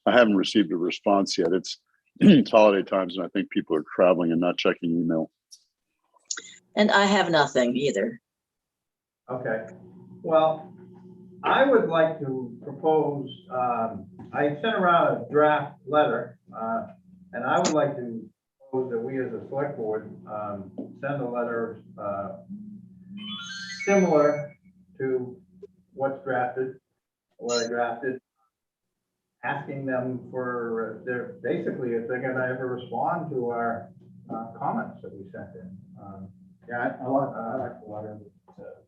haven't received a response yet. It's it's holiday times, and I think people are traveling and not checking email. And I have nothing either. Okay, well, I would like to propose, I sent around a draft letter, and I would like to propose that we as a select board, send a letter, similar to what's drafted, what I drafted, asking them for their, basically, if they're gonna ever respond to our, comments that we sent in. Yeah, I like the letter, but,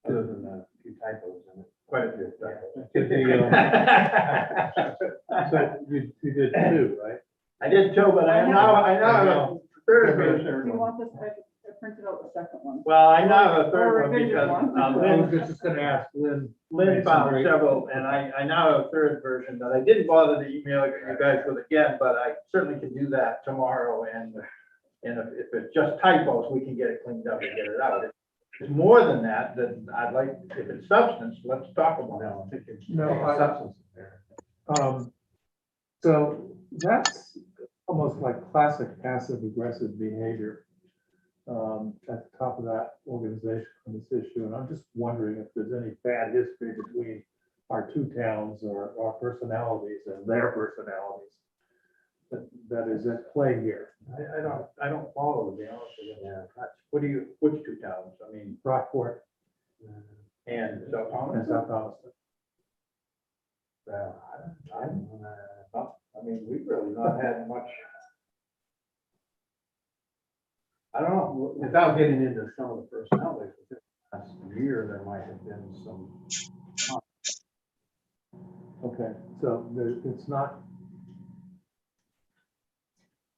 other than a few typos in it. Quite a few. So you did two, right? I did too, but I now have a third Do you version. want this, I printed out the second one. Well, I now have a Or third one revision because one. I Lynn, was just gonna ask Lynn. Lynn found several, and I now have a third version that I didn't bother to email you guys with again, but I certainly can do that tomorrow, and if it's just typos, we can get it cleaned up and get it out. If it's more than that, then I'd like, if it's substance, let's talk about No, I think it's. No, I- substance there. So that's almost like classic passive aggressive behavior at the top of that organization on this issue. And I'm just wondering if there's any bad history between our two towns or our personalities and their personalities that is at play here. I don't follow, to be honest with you. Yeah. Which two towns? I mean, Rockport and South and Thomas? South Thomaston. Well, I mean, we've really not had much. I don't know, Without getting into some of the personalities, within the last year, there might have been some. Okay, so it's not,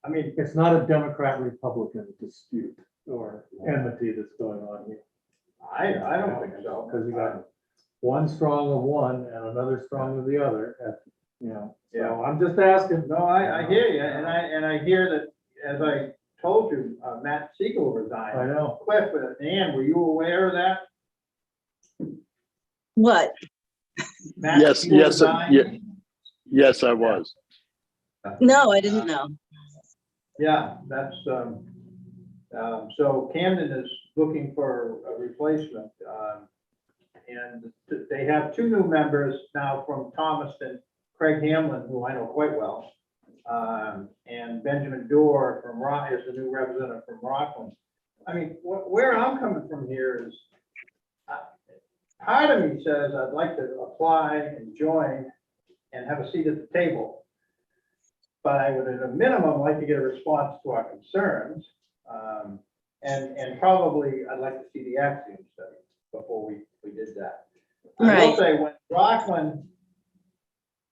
I mean, it's not a Democrat-Republican dispute or enmity that's going on here. I don't think so. Because you got one strong of one and another strong of the other, so Yeah. I'm just asking. No, I hear you, and I hear that, as I told you, Matt Siegel I resigned. know. Cliff, Ann, were you aware of that? What? Matt Yes, Siegel yes, resigned? yes, I was. No, I didn't know. Yeah, that's, so Camden is looking for a replacement. And they have two new members now from Thomaston, Craig Hamlin, who I know quite well, and Benjamin Dorr from is the new representative from Rockland. I mean, where I'm coming from here is, part of me says I'd like to apply and join and have a seat at the table. But I would, at a minimum, like to get a response to our concerns. And probably I'd like to see the axiom study before we did that. I will Right. say, when Rockland,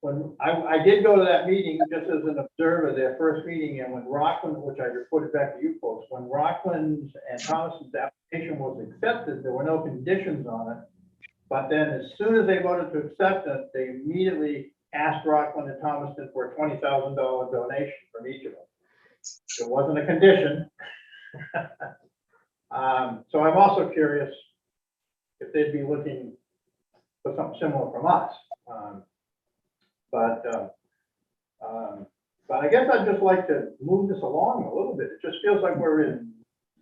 when I did go to that meeting just as an observer, their first meeting, and when Rockland, which I reported back to you folks, when Rockland's and Thomason's application was accepted, there were no conditions on it. But then as soon as they voted to accept it, they immediately asked Rockland and Thomaston for a $20,000 donation from each of them. It wasn't a condition. So I'm also curious if they'd be looking for something similar from us. But I guess I'd just like to move this along a little bit. It just feels like we're in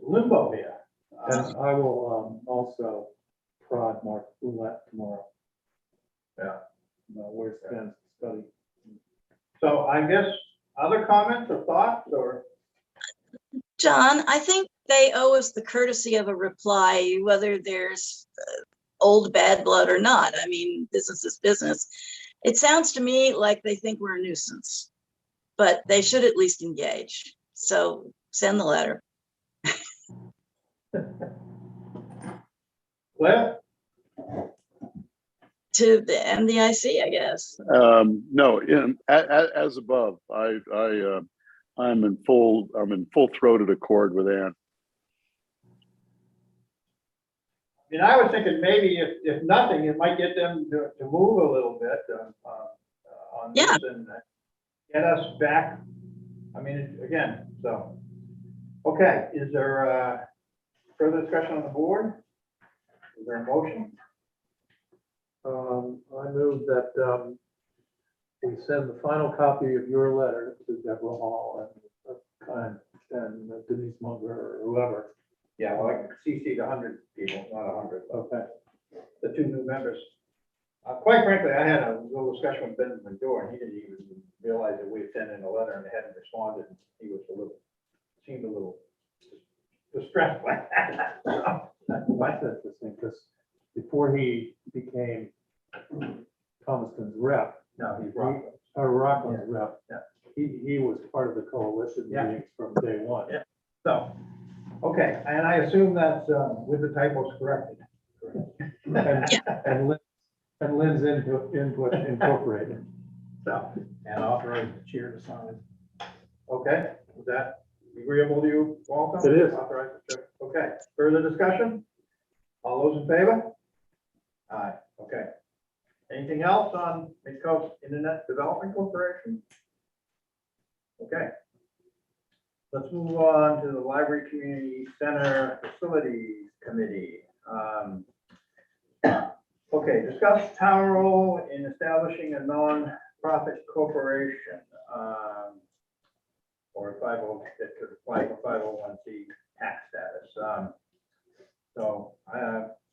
limbo here. And I will also prod Mark Roulette tomorrow. Yeah. Where's Ben's study? So I guess other comments or thoughts or? John, I think they owe us the courtesy of a reply, whether there's old bad blood or not. I mean, business is business. It sounds to me like they think we're a nuisance, but they should at least engage. So send the letter. Well, To the MDIC, I guess. No, as above, I'm in full-throated accord with Ann. I mean, I was thinking maybe if nothing, it might get them to move a little bit on this Yeah. and get us back. I mean, again, so Okay, is there further discussion on the board? Is there a motion? I move that we send the final copy of your letter to Deborah Hall and Denise Munger or whoever. Yeah, well, I CC'd 100 people, not 100, Okay. the two new members. Quite frankly, I had a little discussion with Ben Mandor, and he didn't even realize that we had sent in a letter and they hadn't responded. He was seemed a little distressed by that. That's interesting, because before he became Thomaston's rep, No, he's wrong. Rockland's rep, Yeah. he was part of the coalition Yeah. meetings from day one. Yeah. So, okay, and I assume that's with the typos corrected. And Lynn's input incorporated. So, And authorize the chair to sign. okay, is that agreeable to you, Walter? It is. Authorize the chair. Okay, further discussion? All those in favor? Aye, okay. Anything else on Midcoast Internet Development Corporation? Okay. Let's move on to the Library Community Center Facilities Committee. Okay, discuss town role in establishing a non-profit corporation, or 50, that could apply for 501c tax status. So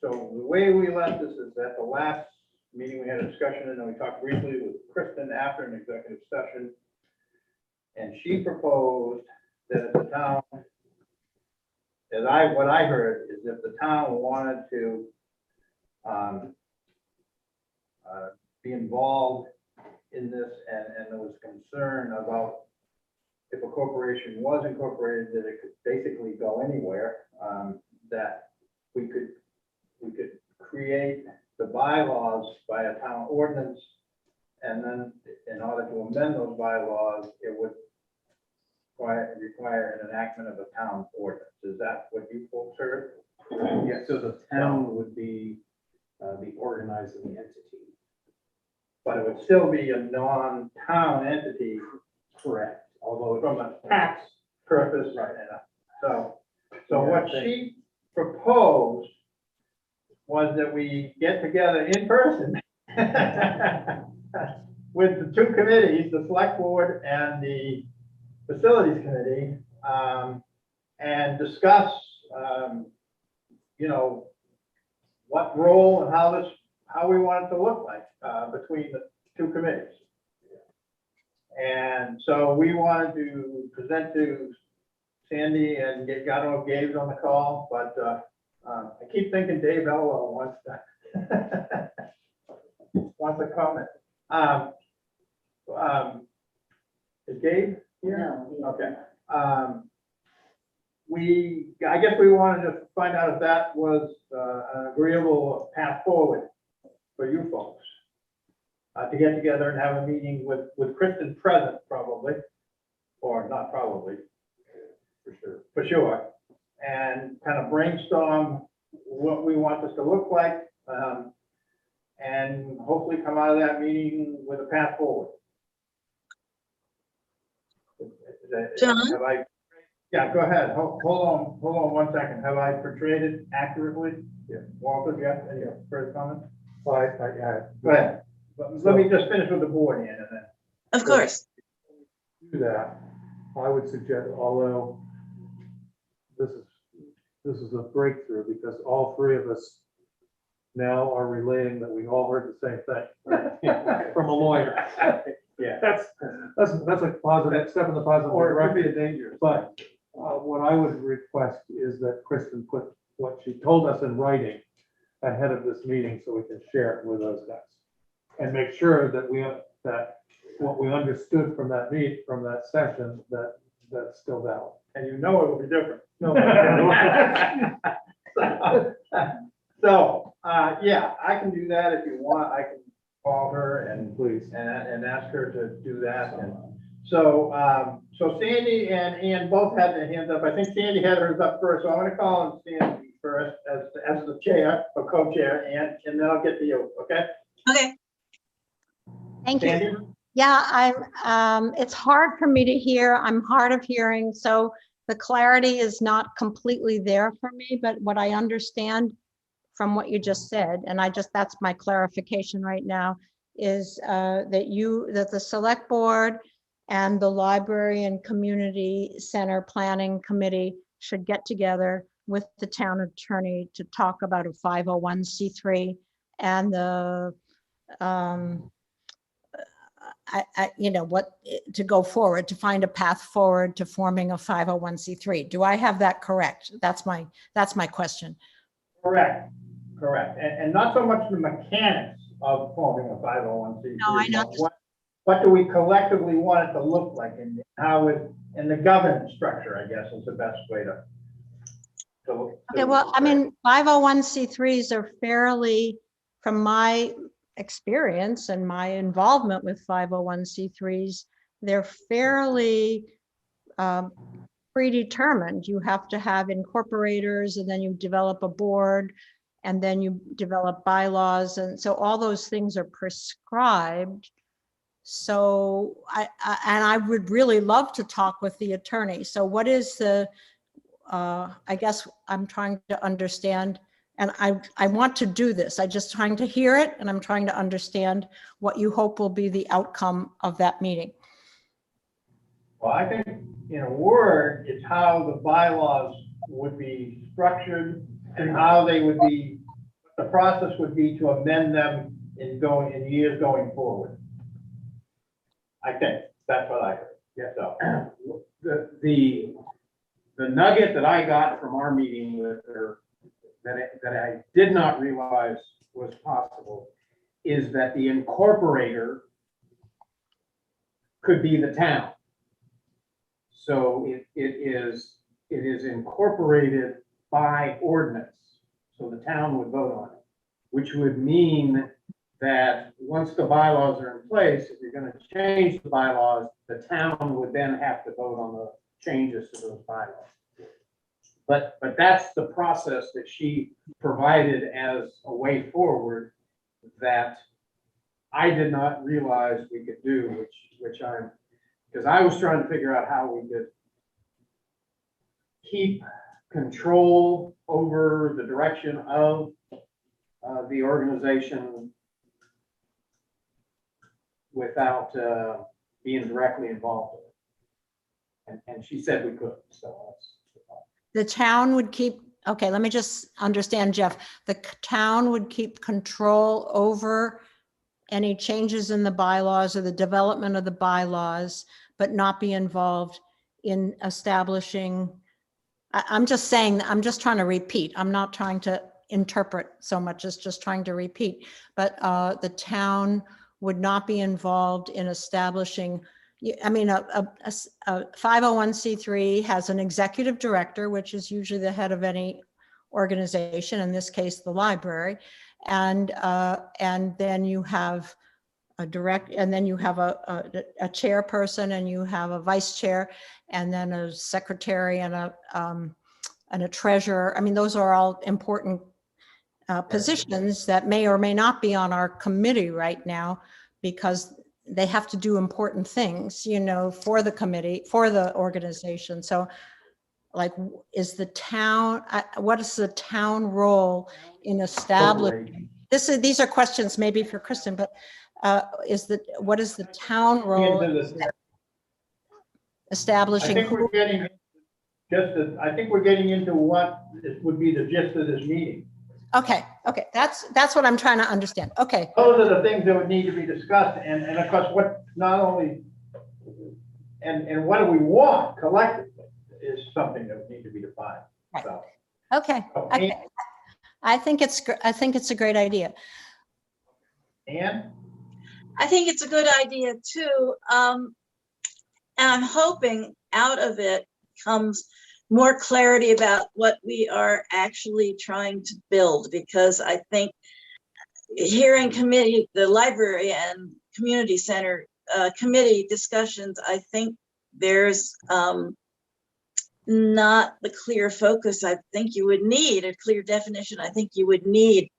the way we left this is at the last meeting, we had a discussion, and then we talked briefly with Kristen after an executive session. And she proposed that if the town, what I heard is if the town wanted to be involved in this, and there was concern about if a corporation was incorporated, that it could basically go anywhere, that we could create the bylaws by a town ordinance, and then in order to amend those bylaws, it would require an enactment of a town ordinance. Is that what you folks heard? Yeah, so the town would be the organizing entity. But it would still be a non-town entity. Correct. Although From a tax purpose. Right. So what she proposed was that we get together in person with the two committees, the select board and the facilities committee, and discuss, what role and how we want it to look like between the two committees. And so we wanted to present to Sandy and I don't know if Gabe's on the call, but I keep thinking Dave Elwell wants to comment. Is Gabe here? No. Okay. I guess we wanted to find out if that was an agreeable path forward for you folks. To get together and have a meeting with Kristen present probably, or not probably, for sure, and kind of brainstorm what we want this to look like, and hopefully come out of that meeting with a path forward. John? Yeah, go ahead. Hold on 1 second. Have I portrayed it accurately? Yeah. Walter, do you have any further comments? Go ahead. Let me just finish with the board here and then. Of course. Do that, I would suggest, although this is a breakthrough because all three of us now are relaying that we all heard the same thing from a lawyer. Yeah. That's a positive step in the positive Or it could direction. be a danger. But what I would request is that Kristen put what she told us in writing ahead of this meeting so we can share it with those guys. And make sure that what we understood from that session, that's still valid. And it will be different. Yeah, I can do that if you want. I can call her and Please. and ask her to do that. And so Sandy and Ian both had their hands up. I think Sandy had hers up first, so I'm gonna call on Sandy first as the chair or co-chair, and then I'll get to you, okay? Okay. Thank you. Sandy? Yeah, it's hard for me to hear. I'm hard of hearing. So the clarity is not completely there for me, but what I understand from what you just said, and that's my clarification right now, is that the select board and the library and community center planning committee should get together with the town attorney to talk about a 501c3 and the, to go forward, to find a path forward to forming a 501c3. Do I have that correct? That's my question. Correct, correct. And not so much the mechanics of forming a 501c3. No, I know. but What do we collectively want it to look like, and how it, and the governance structure, I guess, is the best way to. Okay, well, I mean, 501c3s are fairly, from my experience and my involvement with 501c3s, they're fairly predetermined. You have to have incorporators, and then you develop a board, and then you develop bylaws, and so all those things are prescribed. So I would really love to talk with the attorney. So what is the, I guess I'm trying to understand, and I want to do this. I'm just trying to hear it, and I'm trying to understand what you hope will be the outcome of that meeting. Well, I think, in a word, it's how the bylaws would be structured and how they would be, the process would be to amend them in years going forward. I think, that's what I heard. Yeah, so. The nugget that I got from our meeting with her that I did not realize was possible is that the incorporator could be the town. So it is incorporated by ordinance. So the town would vote on it, which would mean that once the bylaws are in place, if you're going to change the bylaws, the town would then have to vote on the changes to those bylaws. But that's the process that she provided as a way forward that I did not realize we could do, because I was trying to figure out how we could keep control over the direction of the organization without being directly involved in it. And she said we could, so that's. The town would keep, okay, let me just understand, Jeff. The town would keep control over any changes in the bylaws or the development of the bylaws, but not be involved in establishing. I'm just saying, I'm just trying to repeat. I'm not trying to interpret so much as just trying to repeat. But the town would not be involved in establishing. I mean, a 501c3 has an executive director, which is usually the head of any organization, in this case, the library. And then you have a chairperson, and you have a vice chair, and then a secretary and a treasurer. I mean, those are all important positions that may or may not be on our committee right now, because they have to do important things, for the committee, for the organization. So like, is the town, what is the town role in establishing? These are questions maybe for Kristen, but what is the town role in establishing? I think we're getting into what would be the gist of this meeting. Okay, that's what I'm trying to understand. Okay. Those are the things that would need to be discussed, and of course, what not only, and what do we want collectively is something that would need to be defined. Right. So. Okay. I think it's a great idea. Ann? I think it's a good idea too. And I'm hoping out of it comes more clarity about what we are actually trying to build, because I think hearing the library and community center committee discussions, I think there's not the clear focus I think you would need, a clear definition I think you would need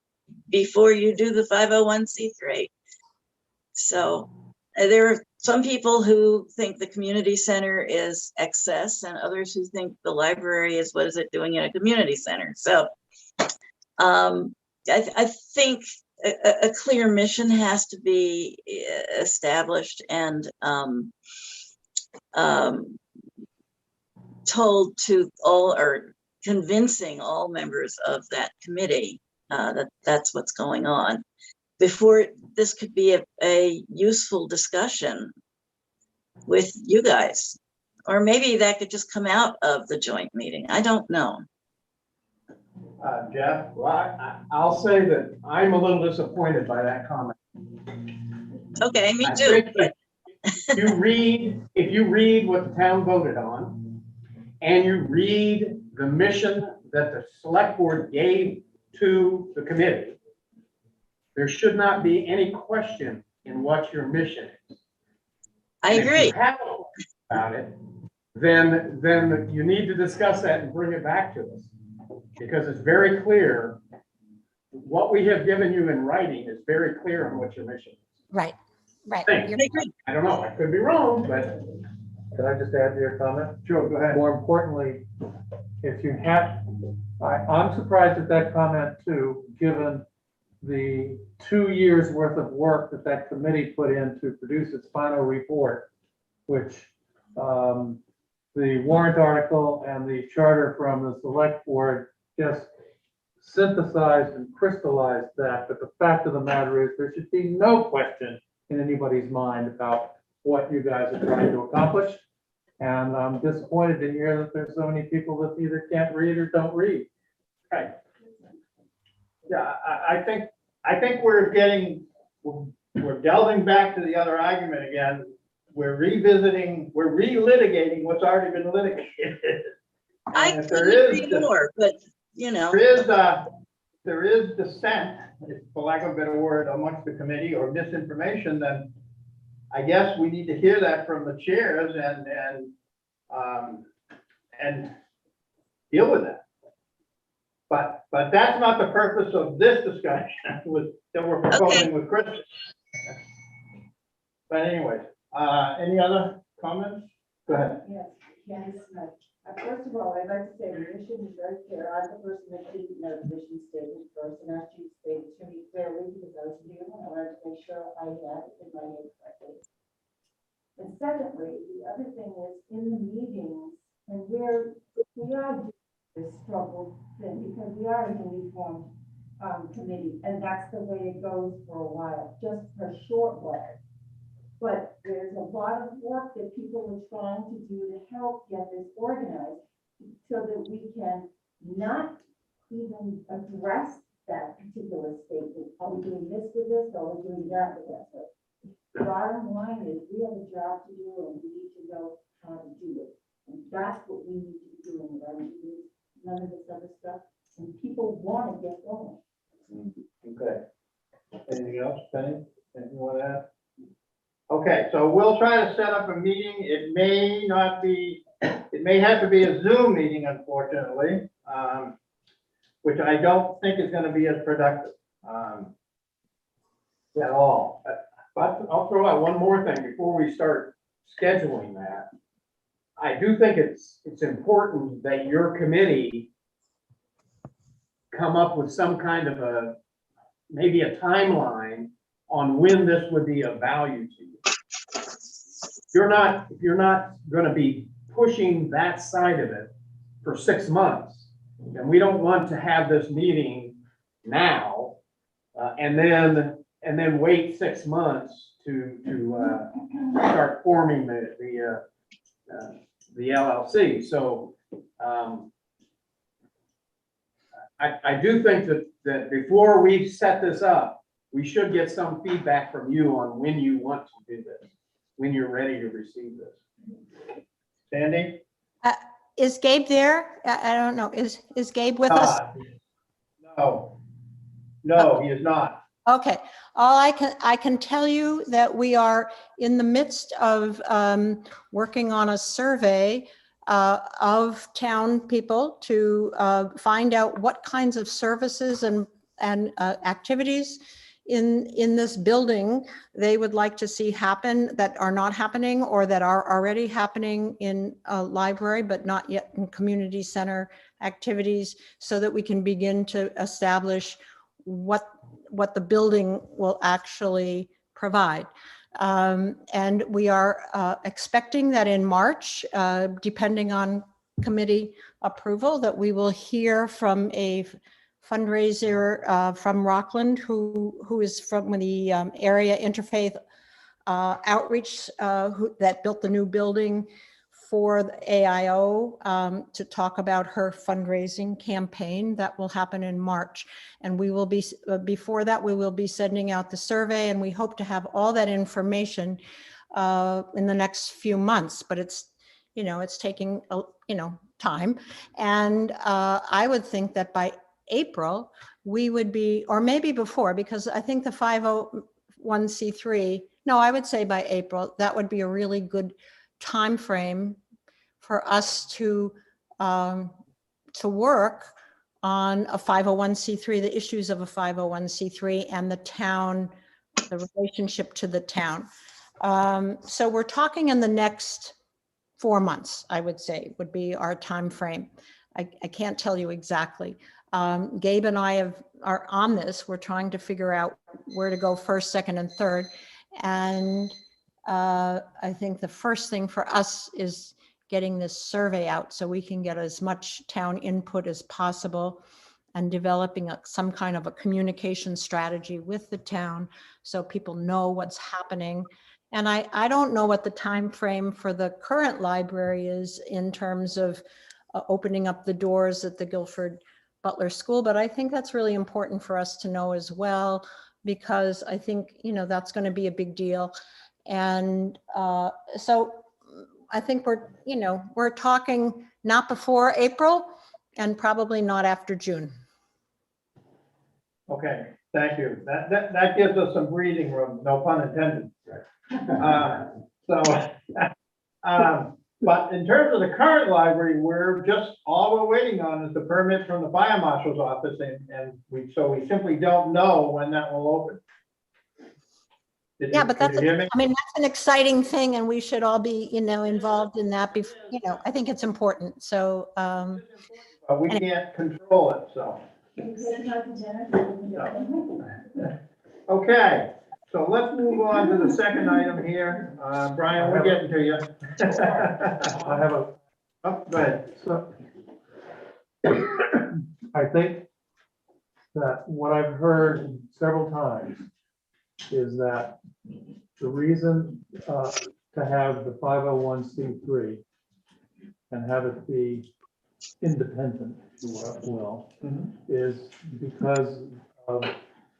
before you do the 501c3. So there are some people who think the community center is excess and others who think the library is, what is it doing in a community center? So I think a clear mission has to be established and told to all, or convincing all members of that committee that that's what's going on before this could be a useful discussion with you guys. Or maybe that could just come out of the joint meeting. I don't know. Jeff? Well, I'll say that I'm a little disappointed by that comment. Okay, me I too. think that if you read what the town voted on, and you read the mission that the select board gave to the committee, there should not be any question in what your mission is. I And if agree. you have a question about it, then you need to discuss that and bring it back to us. Because it's very clear, what we have given you in writing is very clear on what your mission is. Right, right. Thank You're- I don't know, I could be wrong, but. Can I just add to your comment? Sure, go ahead. More importantly, if you have, I'm surprised at that comment too, given the 2 years worth of work that that committee put in to produce its final report, which the warrant article and the charter from the select board just synthesized and crystallized that. But the fact of the matter is, there should be no question in anybody's mind about what you guys are trying to accomplish. And I'm disappointed to hear that there's so many people that either can't read or don't read. Right. Yeah, I think we're delving back to the other argument again. We're relitigating what's already been litigated. I And if couldn't there agree is, more, but you know, there is dissent, for lack of a better word, amongst the committee or misinformation, then I guess we need to hear that from the chairs and deal with that. But that's not the purpose of this discussion that we're proposing with Chris. But anyways, any other comments? Go ahead. Yes. First of all, I'd like to say the mission is very clear. I'm the person that didn't know the mission statement first, and asked you to state it to me clearly because I was new and I wanted to make sure I had it in my name correctly. And secondly, the other thing is in the meetings, and we are doing this struggle thing because we are a newly formed committee, and that's the way it goes for a while, just for a short while. But there's a lot of work that people are trying to do to help get this organized so that we can not even address that particular statement. Are we doing this with this, or are we doing that with that? So the bottom line is we have a job to do and we need to know how to do it. And that's what we need to be doing, right? None of this other stuff. And people want to get going. Okay. Anything else, Penny? Anything you want to add? Okay, so we'll try to set up a meeting. It may have to be a Zoom meeting, unfortunately, which I don't think is going to be as productive at all. But I'll throw out one more thing before we start scheduling that. I do think it's important that your committee come up with some kind of maybe a timeline on when this would be of value to you. If you're not gonna be pushing that side of it for 6 months, then we don't want to have this meeting now, and then wait 6 months to start forming the LLC. So, I do think that before we set this up, we should get some feedback from you on when you want to do this, when you're ready to receive this. Sandy? Is Gabe there? I don't know. Is Gabe with us? No, he is not. Okay, all I can tell you that we are in the midst of working on a survey of town people to find out what kinds of services and activities in this building they would like to see happen that are not happening or that are already happening in a library, but not yet in community center activities, so that we can begin to establish what the building will actually provide. And we are expecting that in March, depending on committee approval, that we will hear from a fundraiser from Rockland, who is from the area interfaith outreach that built the new building for the AIO, to talk about her fundraising campaign that will happen in March. And we will be, before that, we will be sending out the survey, and we hope to have all that information in the next few months, but it's, it's taking, time. And I would think that by April, we would be, or maybe before, because I think the 501c3, no, I would say by April, that would be a really good time frame for us to work on a 501c3, the issues of a 501c3 and the town, the relationship to the town. So we're talking in the next 4 months, I would say, would be our time frame. I can't tell you exactly. Gabe and I are on this. We're trying to figure out where to go first, second, and third. And I think the first thing for us is getting this survey out so we can get as much town input as possible, and developing some kind of a communication strategy with the town so people know what's happening. And I don't know what the time frame for the current library is in terms of opening up the doors at the Guilford Butler School, but I think that's really important for us to know as well, because I think, that's going to be a big deal. And so I think we're talking not before April and probably not after June. Okay, thank you. That gives us some breathing room, no pun intended. But in terms of the current library, all we're waiting on is the permit from the fire marshal's office, and we simply don't know when that will open. Yeah, but that's an exciting thing, and we should all be, involved in that. I think it's important. So, but we can't control it, so. Okay, so let's move on to the second item here. Brian, we're getting to you. I have a, Oh, go ahead. so I think that what I've heard several times is that the reason to have the 501c3 and have it be independent, if you will, is because of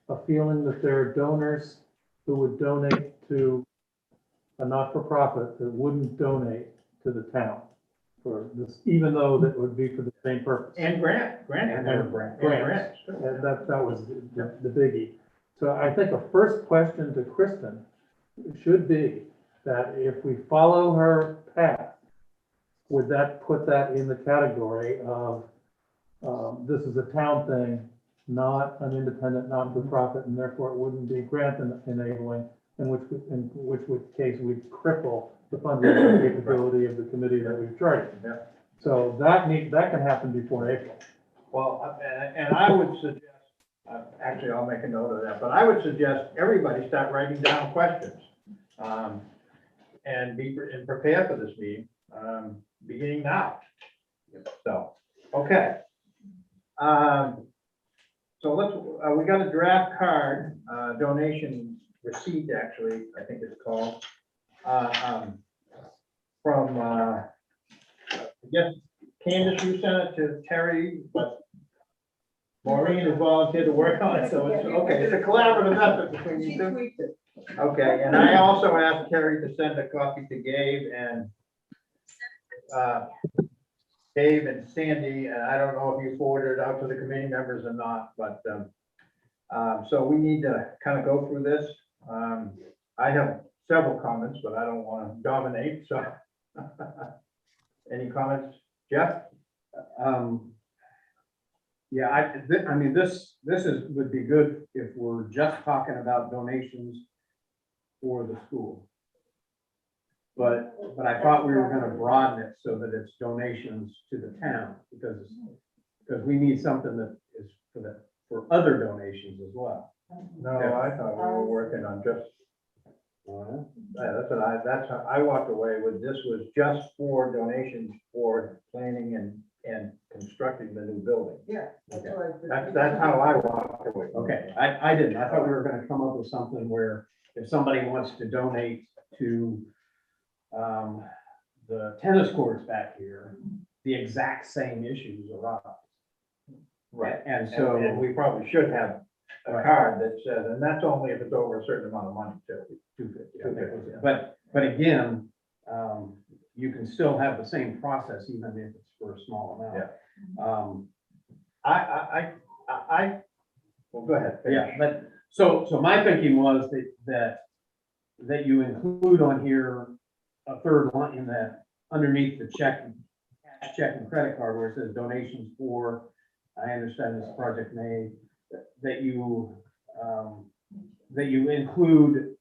a feeling that there are donors who would donate to a not-for-profit that wouldn't donate to the town for this, even though that would be for the same purpose. And grants. And that was the biggie. So I think a first question to Kristen should be that if we follow her path, would that put that in the category of this is a town thing, not an independent, not-for-profit, and therefore it wouldn't be grant enabling, in which case we'd cripple the fundraising capability of the committee that we've charted. Yeah. So that can happen before April. Well, and I would suggest, actually, I'll make a note of that, but I would suggest everybody start writing down questions and prepare for this meeting, beginning now. So, okay. So we got a draft card, donation receipt, actually, I think it's called, from, I guess, Candace, you sent it to Terry, but Maureen has volunteered to work on it, so it's, okay, it's a collaborative effort between you two. Okay, and I also asked Terry to send a copy to Gabe and Sandy, and I don't know if you forwarded it out to the committee members or not, but so we need to kind of go through this. I have several comments, but I don't want to dominate, so. Any comments, Jeff? Yeah, I mean, would be good if we're just talking about donations for the school. But I thought we were gonna broaden it so that it's donations to the town, because we need something that is for other donations as well. No, I thought we were working on just, that's how I walked away with, this was just for donations for planning and constructing the new building. Yeah. Okay. That's how I walked away. Okay, I didn't. I thought we were gonna come up with something where if somebody wants to donate to the tennis courts back here, the exact same issues arise. Right. And so And we probably should have a card that says, and that's only if it's over a certain amount of money too. 250, I think was it. But again, you can still have the same process even if it's for a small amount. Well, go ahead. Yeah, but so my thinking was that you include on here a third line in that underneath the check and credit card where it says donations for, I understand this project made, that you include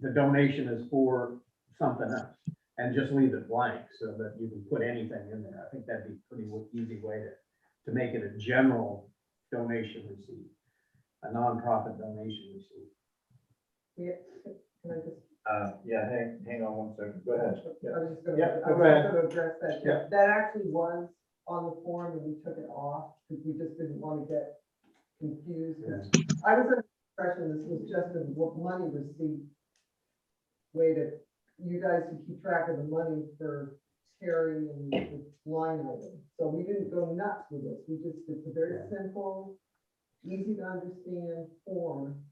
the donation is for something else and just leave it blank so that you can put anything in there. I think that'd be a pretty easy way to make it a general donation receipt, a nonprofit donation receipt. Can I just Yeah, hang on one second. Go ahead. I was just gonna, Yeah, I go was ahead. just gonna address that. Yeah. That actually was on the form and we took it off because we just didn't want to get confused. I was under the impression this was just a money receipt way to, you guys to keep track of the money for Terry and the line item. So we didn't go nuts with this. It's a very simple, easy to understand form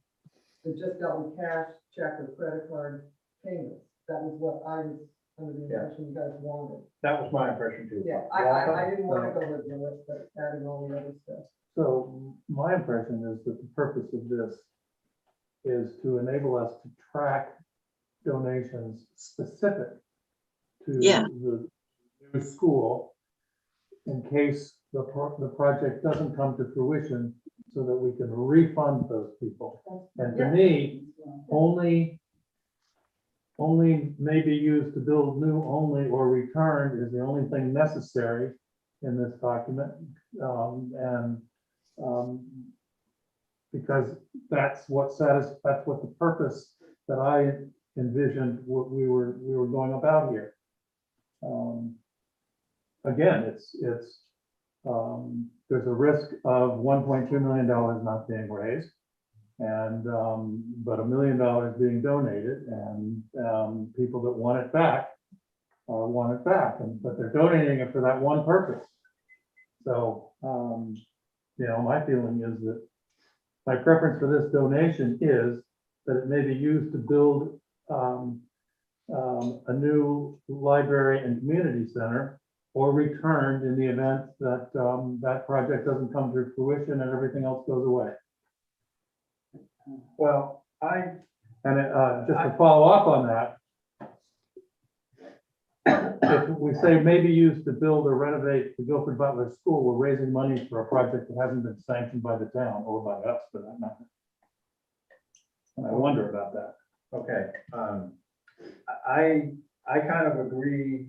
that just dealt with cash, check, or credit card payments. That was what I was under the impression you guys wanted. That was my impression too. Yeah, I didn't want to go with it, but adding all the other stuff. So my impression is that the purpose of this is to enable us to track donations specific to Yeah. the new school in case the project doesn't come to fruition, so that we can refund those people. And to me, only may be used to build new only or returned is the only thing necessary in this document. Because that's what the purpose that I envisioned what we were going about here. Again, there's a risk of $1.2 million not being raised. And, but $1 million being donated, and people that want it back want it back, but they're donating it for that one purpose. So, my feeling is that my preference for this donation is that it may be used to build a new library and community center, or returned in the event that that project doesn't come to fruition and everything else goes away. Well, Just to follow up on that, if we say maybe used to build or renovate the Guilford Butler School, we're raising money for a project that hasn't been sanctioned by the town or by us for that matter. And I wonder about that. okay, I kind of agree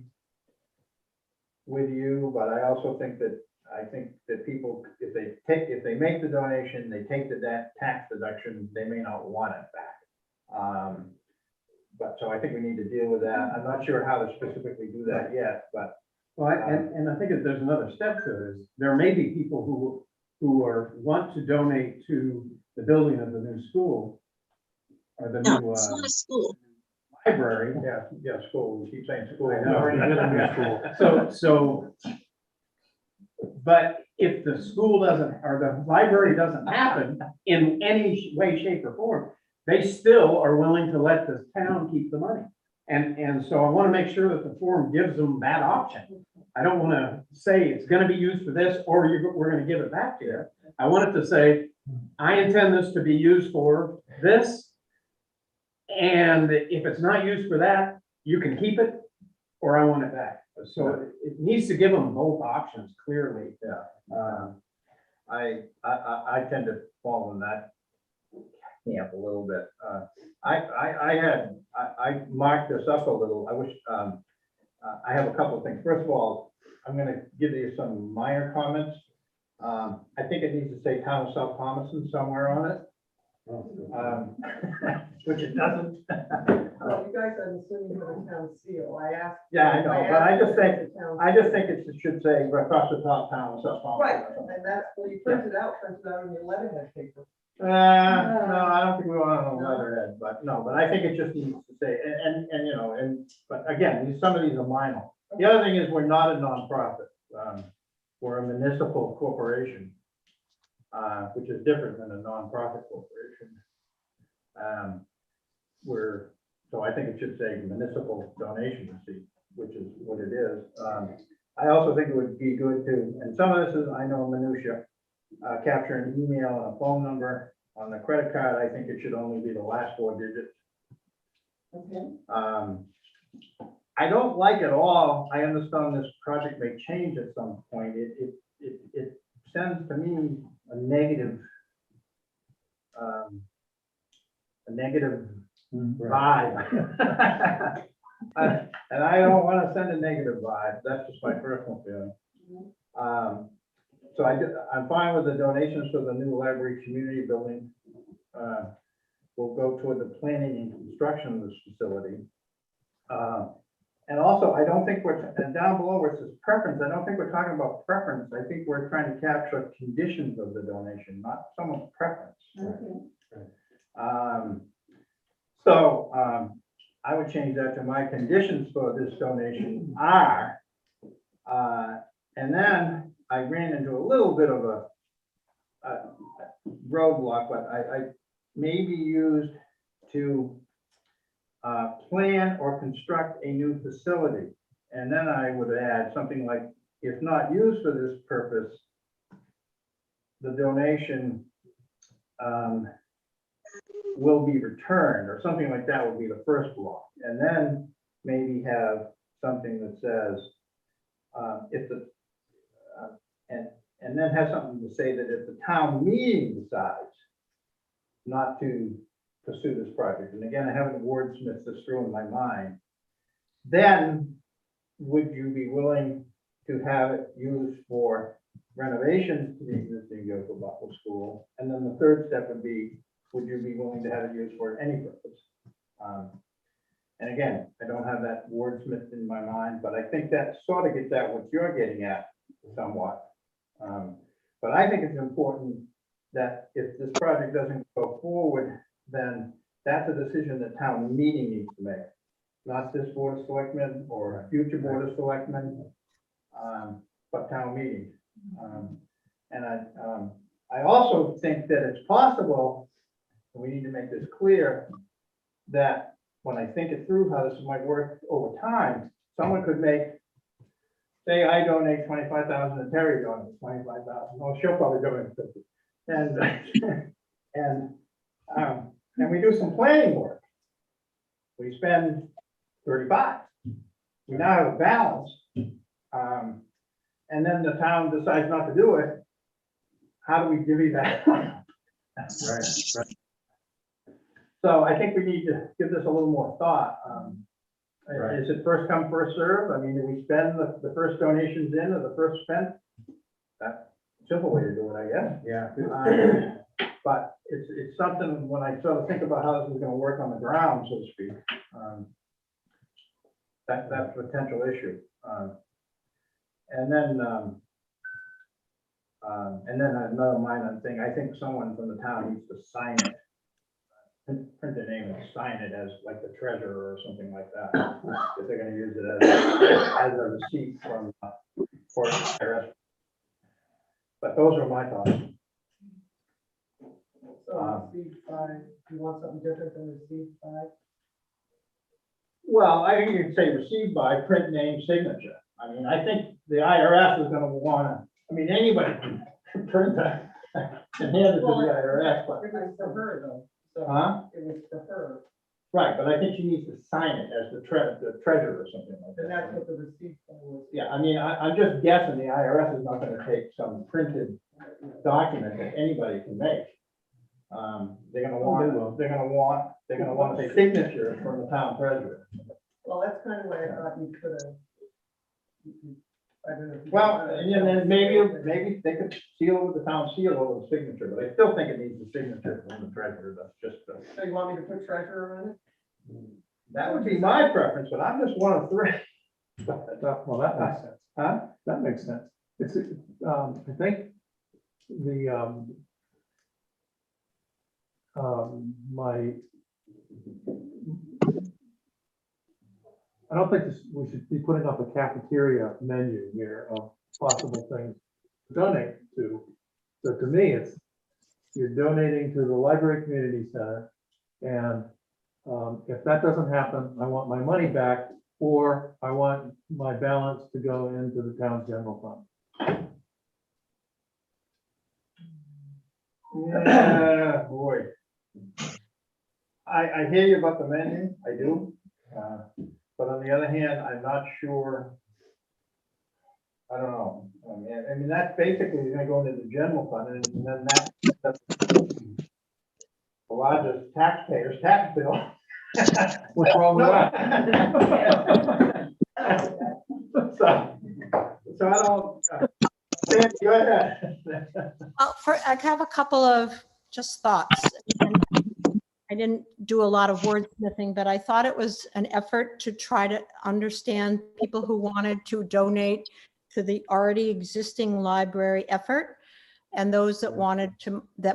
with you, but I also think that people, if they make the donation, they take the tax deduction, they may not want it back. But so I think we need to deal with that. I'm not sure how to specifically do that yet, but. Well, and I think that there's another step to it, is there may be people who want to donate to the building of the new school, or the No, new it's not a school. library. Yeah, school, we keep saying school. I know. Already did a new school. So, but if the school doesn't, or the library doesn't happen in any way, shape, or form, they still are willing to let the town keep the money. And so I want to make sure that the form gives them that option. I don't want to say it's going to be used for this, or we're going to give it back to you. I want it to say, I intend this to be used for this. And if it's not used for that, you can keep it, or I want it back. So it needs to give them both options clearly. I tend to fall in that camp a little bit. I marked this up a little. I wish, I have a couple of things. First of all, I'm gonna give you some minor comments. I think it needs to say Town of South Thomaston somewhere on it. Which it doesn't. Well, you guys, I'm assuming for the town seal, I asked. Yeah, I know, but I just think, the town I just seal. think it should say across the top Town of South Thomaston. Right, and that's, when you print it out on your letterhead paper. No, I don't think we want it on letterhead, but no, but I think it just needs to say, and, you know, but again, some of these are minor. The other thing is we're not a nonprofit. We're a municipal corporation, which is different than a nonprofit corporation. So I think it should say municipal donation receipt, which is what it is. I also think it would be good to, and some of this is, I know, minutia, capture an email and a phone number. On the credit card, I think it should only be the last 4 digits. Okay. I don't like it all. I understand this project may change at some point. It sends to me a negative vibe. And I don't want to send a negative vibe. That's just my personal feeling. So I'm fine with the donations for the new library community building. We'll go toward the planning and construction of this facility. And also, I don't think and down below where it says preference, I don't think we're talking about preference. I think we're trying to capture conditions of the donation, not someone's preference. So I would change that to my conditions for this donation are, and then I ran into a little bit of a roadblock, but I may be used to plan or construct a new facility. And then I would add something like, if not used for this purpose, the donation will be returned, or something like that would be the first block. And then maybe have something that says, and then have something to say that if the town meeting decides not to pursue this project, and again, I haven't wordsmithed this through in my mind, then would you be willing to have it used for renovations to the existing Yokel Buckle School? And then the third step would be, would you be willing to have it used for any purpose? And again, I don't have that wordsmithed in my mind, but I think that sort of gets at what you're getting at somewhat. But I think it's important that if this project doesn't go forward, then that's a decision that town meeting needs to make, not this board of selectmen or a future board of selectmen, but town meeting. And I also think that it's possible, and we need to make this clear, that when I think it through how this might work over time, someone could make, say I donate 25,000 and Terry donates 25,000. Well, she'll probably donate 50. And we do some planning work. We spend 35. We now have a balance. And then the town decides not to do it. How do we divvy that? Right. So I think we need to give this a little more thought. Is it first come, first serve? I mean, do we spend the first donations in or the first spent? That's a simple way to do it, I guess. Yeah. But it's something, when I sort of think about how this is gonna work on the ground, so to speak, that's a potential issue. And then another minor thing, I think someone from the town needs to sign it. Print their name and sign it as like the treasurer or something like that, if they're gonna use it as a receipt from, for IRS. But those are my thoughts. So received by, you want something different than received by? Well, I think you could say received by, print name, signature. I mean, I think the IRS is gonna wanna, I mean, anybody can print that and hand it to the IRS, but. It was for her though. So Huh? it was for her. Right, but I think she needs to sign it as the treasurer or something like And that's that. what the receipt was. Yeah, I mean, I'm just guessing the IRS is not gonna take some printed document that anybody can make. They're gonna want a signature from the town treasurer. Well, that's kind of what I thought you could have. I don't know. if you- Well, and then maybe they could seal with the town seal over the signature, but I still think it needs a signature from the treasurer. That's just, So you want me to put treasurer on it? that would be my preference, but I'm just one of three. Well, that makes sense. Huh? That makes sense. It's, I think the, I don't think we should be putting up a cafeteria menu here of possible things to donate to. So to me, it's, you're donating to the library community center. And if that doesn't happen, I want my money back, or I want my balance to go into the town's general fund. Yeah, boy. I hear you about the menu, I do. But on the other hand, I'm not sure. I don't know. I mean, that's basically gonna go into the general fund, and then that's the largest taxpayer's tax bill. What's wrong with that? So I don't. Sam, go ahead. I have a couple of just thoughts. I didn't do a lot of wordsmithing, but I thought it was an effort to try to understand people who wanted to donate to the already existing library effort, and those that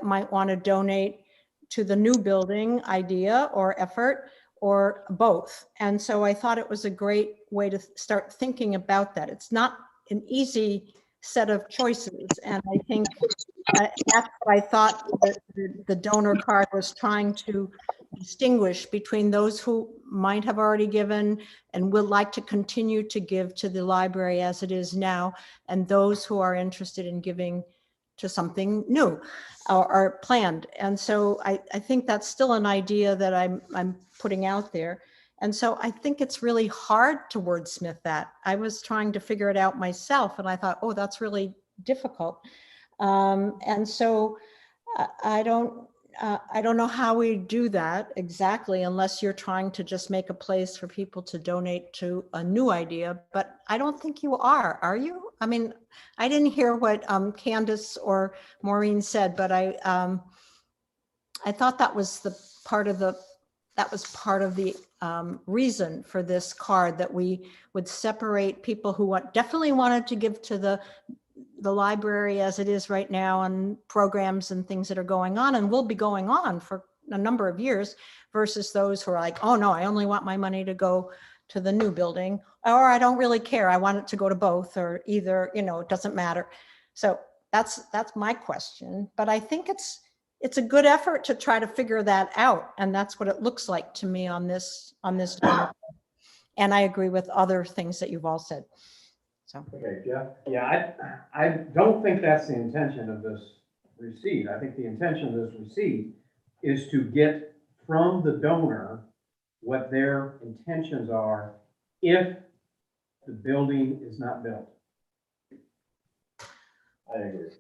might want to donate to the new building idea or effort, or both. And so I thought it was a great way to start thinking about that. It's not an easy set of choices, and I think that's what I thought that the donor card was trying to distinguish between those who might have already given and would like to continue to give to the library as it is now, and those who are interested in giving to something new or planned. And so I think that's still an idea that I'm putting out there. And so I think it's really hard to wordsmith that. I was trying to figure it out myself, and I thought, oh, that's really difficult. And so I don't know how we do that exactly, unless you're trying to just make a place for people to donate to a new idea. But I don't think you are you? I mean, I didn't hear what Candace or Maureen said, but I thought that was part of the reason for this card, that we would separate people who definitely wanted to give to the library as it is right now, and programs and things that are going on and will be going on for a number of years, versus those who are like, oh no, I only want my money to go to the new building, or I don't really care, I want it to go to both, or either, it doesn't matter. So that's my question. But I think it's a good effort to try to figure that out, and that's what it looks like to me on this donor. And I agree with other things that you've all said. So. Okay, Jeff? Yeah, I don't think that's the intention of this receipt. I think the intention of this receipt is to get from the donor what their intentions are if the building is not built. I agree.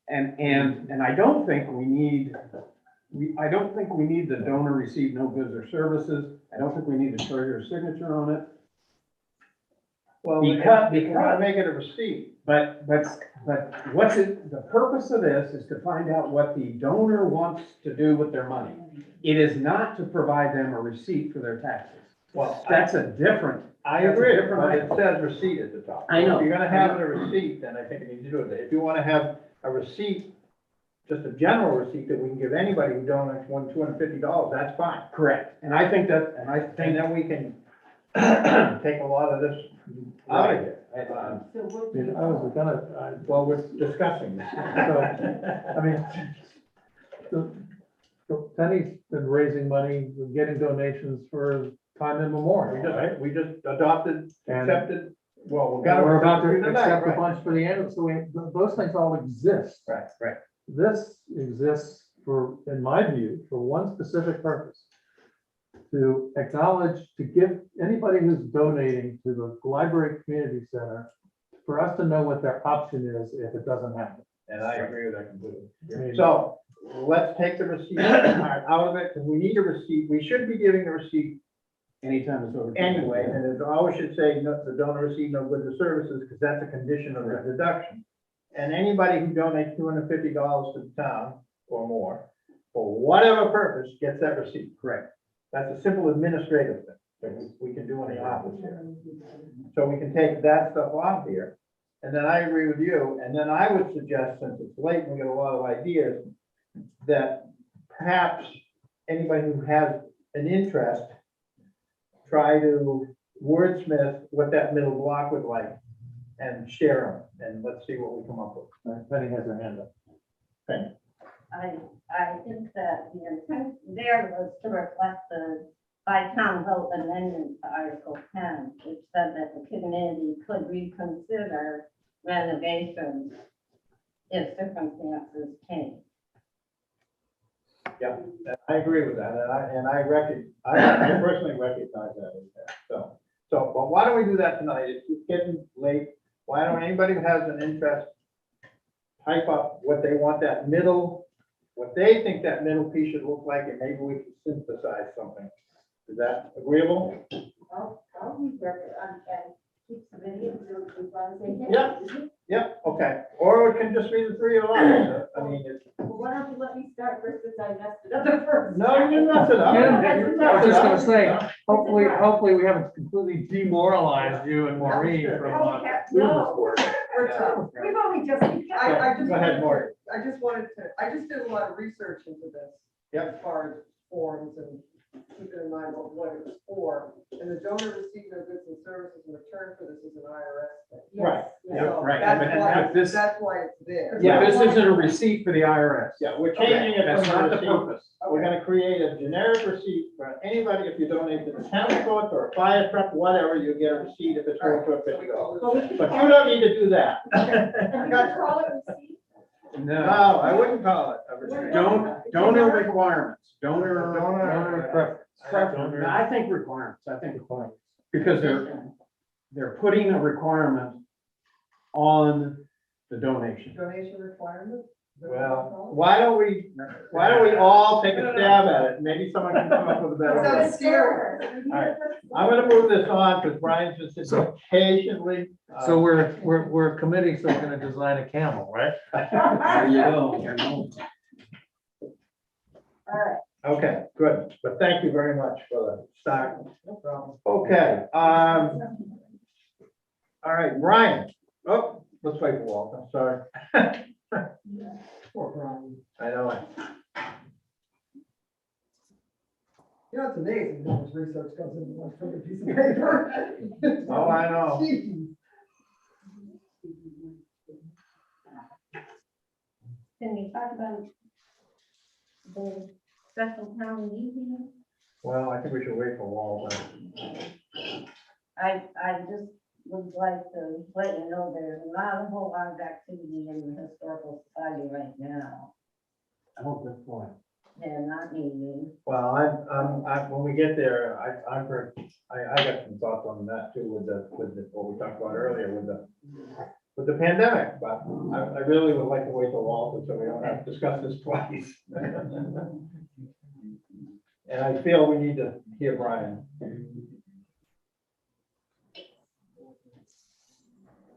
And I don't think we need the donor receipt, no goods or services. I don't think we need the treasurer's signature on it. Well, Because make it a receipt. But what's it, the purpose of this is to find out what the donor wants to do with their money. It is not to provide them a receipt for their taxes. Well, That's a different. I that's a agree, different but it item. says receipt at the top. I know. If you're gonna have a receipt, then I think you need to do it. If you wanna have a receipt, just a general receipt that we can give anybody who donates $250, that's fine. Correct. And I think that, And then we can take a lot of this out of here. So what do I mean, you I was want? gonna, Well, we're discussing that. I mean, Penny's been raising money, getting donations for time immemorial, right? We just adopted, And- accepted, well, we've And got. we're about to tonight, accept a right. bunch for the annual, so those things all exist. Right. This exists in my view, for one specific purpose. to acknowledge, to give anybody who's donating to the library community center, for us to know what their option is if it doesn't happen. And I agree with that completely. I mean, So let's take the receipt part out of it, because we need a receipt. We should be giving the receipt Anytime it's over. anyway, and it always should say, no, the donor received no goods or services, because that's a condition of the deduction. And anybody who donates $250 to the town or more, for whatever purpose, gets that receipt. Correct. That's a simple administrative thing that we can do in the office here. So we can take that stuff off here. And then I agree with you. And then I would suggest, since it's late and we get a lot of ideas, that perhaps anybody who has an interest, try to wordsmith what that middle block would like and share them. And let's see what we come up with. Penny has her hand up. Penny. I think that the intent there was to reflect the by town vote amendment to Article 10, which said that the committee could reconsider renovations if circumstances change. Yeah, I agree with that, and I personally recognize that as that, so, but why don't we do that tonight? It's getting late. Why don't anybody who has an interest type up what they want that middle, what they think that middle piece should look like, and maybe we can synthesize something. Is that agreeable? I'll keep record and keep submitting it to the funds. Yeah. Yeah, okay, or it can just be the three of us. I mean, it's. Well, why don't you let me start first since I messed it up the first? No, you messed it up. I was just gonna say, hopefully we haven't completely demoralized you and Maureen from doing this work. We've only just. I just Go ahead, Maury. I just did a lot of research into this. Yep. As far as forms and keeping in mind what it was for. And the donor received no goods and services in return for this is an IRS thing. Right, yeah, So right. That's why it's there. Yeah. This isn't a receipt for the IRS. Yeah, we're changing it That's from not a the receipt. purpose. We're gonna create a generic receipt for anybody, if you donate to the town court or a fire truck, whatever, you get a receipt if it's worth $50. But you don't need to do that. Call it receipt. No, No, I wouldn't call it a receipt. donor requirements, donor Preference. I think requirements, because they're putting a requirement on the donation. Donation requirement? Well, why don't we all take a stab at it? Maybe someone can come up with a better Sounds one. scary. All right, I'm gonna move this on because Brian's been sitting patiently. So we're a committee, so we're gonna design a camel, right? There you go. All right. Okay, good, but thank you very much for the start. No problem. Okay, all right, Brian. Oh, let's wait for Walt, I'm sorry. Poor Brian. I know it. You know, it's amazing how much research goes into one freaking piece of paper. Oh, I know. Jeez. Can we talk about the special town meeting? Well, I think we should wait for Walt. I just would like to let you know there's not a whole lot of activity in the historical society right now. Oh, good point. They're not meeting. Well, when we get there, I got some thoughts on that too with what we talked about earlier with the pandemic, but I really would like to wait till Walter so we don't have to discuss this twice. And I feel we need to hear Brian.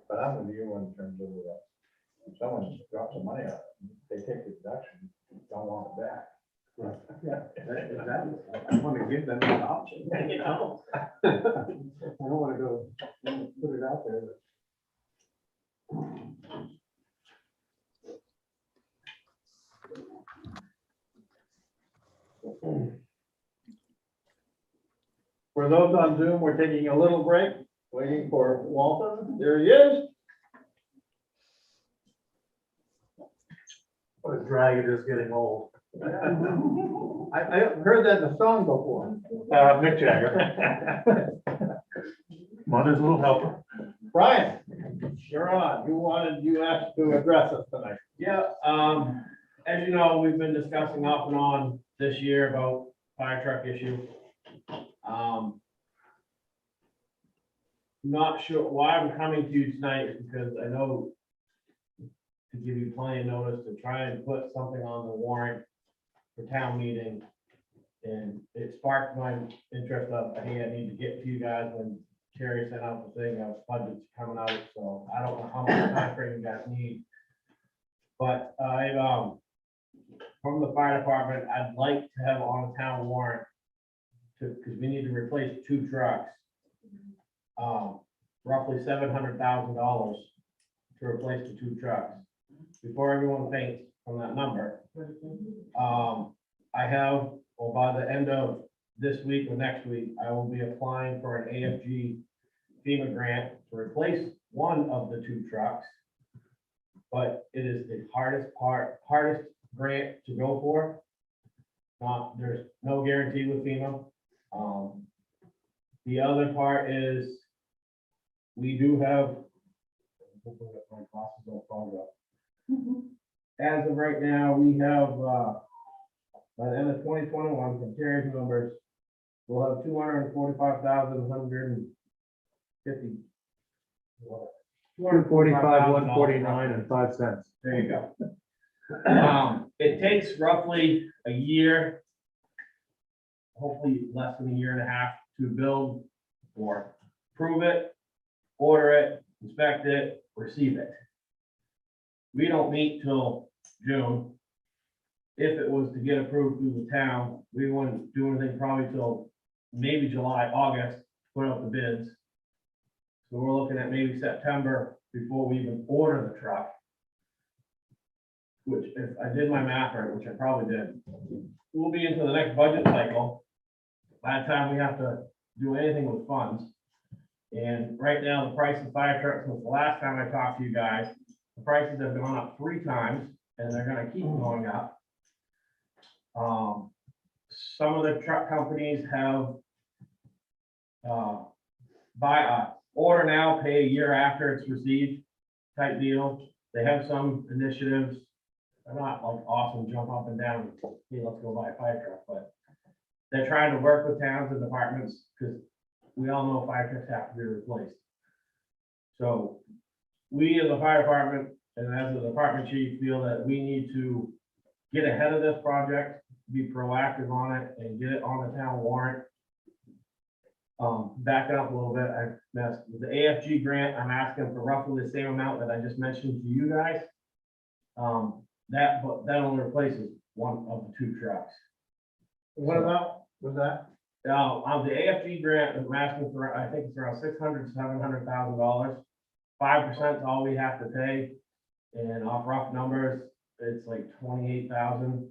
But I'm with you in terms of, if someone drops some money out, they take the deduction, don't want it back. I want to give them an option, you know? I don't want to go put it out there. For those on Zoom, we're taking a little break, waiting for Walter. There he is. What a drag it is getting old. I heard that in a song before. Mick Jagger. Mother's little helper. Brian, you're on. You asked to address us tonight. Yeah, as you know, we've been discussing off and on this year about fire truck issue. not sure why I'm coming to you tonight is because I know to give you plenty of notice to try and put something on the warrant for town meeting. And it sparked my interest of, hey, I need to get to you guys when Terry sent out the thing, budget's coming out, so I don't know how much time frame you guys need. But I, from the fire department, I'd like to have on a town warrant because we need to replace 2 trucks. Roughly $700,000 to replace the 2 trucks. Before everyone faints from that number, I have, well, by the end of this week or next week, I will be applying for an AFG FEMA grant to replace one of the 2 trucks. But it is the hardest grant to go for. There's no guarantee with FEMA. The other part is we do have, as of right now, we have, by the end of 2021, from Terry's numbers, we'll have 245,150. 245, 149 and 5 cents. There you go. It takes roughly a year, hopefully less than a year and a half, to build or prove it, order it, inspect it, receive it. We don't meet till June. If it was to get approved through the town, we wouldn't do anything probably till maybe July, August, put out the bids. So we're looking at maybe September before we even order the truck. Which, if I did my math right, which I probably did, we'll be into the next budget cycle. By the time we have to do anything with funds. And right now, the price of fire trucks, since the last time I talked to you guys, the prices have gone up 3 times and they're gonna keep going up. Some of the truck companies have order now, pay a year after it's received type deal. They have some initiatives. They're not like awesome, jump up and down, hey, let's go buy a fire truck, but they're trying to work with towns and departments because we all know fire trucks have to be replaced. So we as a fire department and as a department chief feel that we need to get ahead of this project, be proactive on it and get it on the town warrant. Back up a little bit, I messed with the AFG grant. I'm asking for roughly the same amount that I just mentioned to you guys. That only replaces one of the 2 trucks. What about, was that? On the AFG grant, I'm asking for, I think it's around $600,000 to $700,000. 5% is all we have to pay. And off rough numbers, it's like 28,000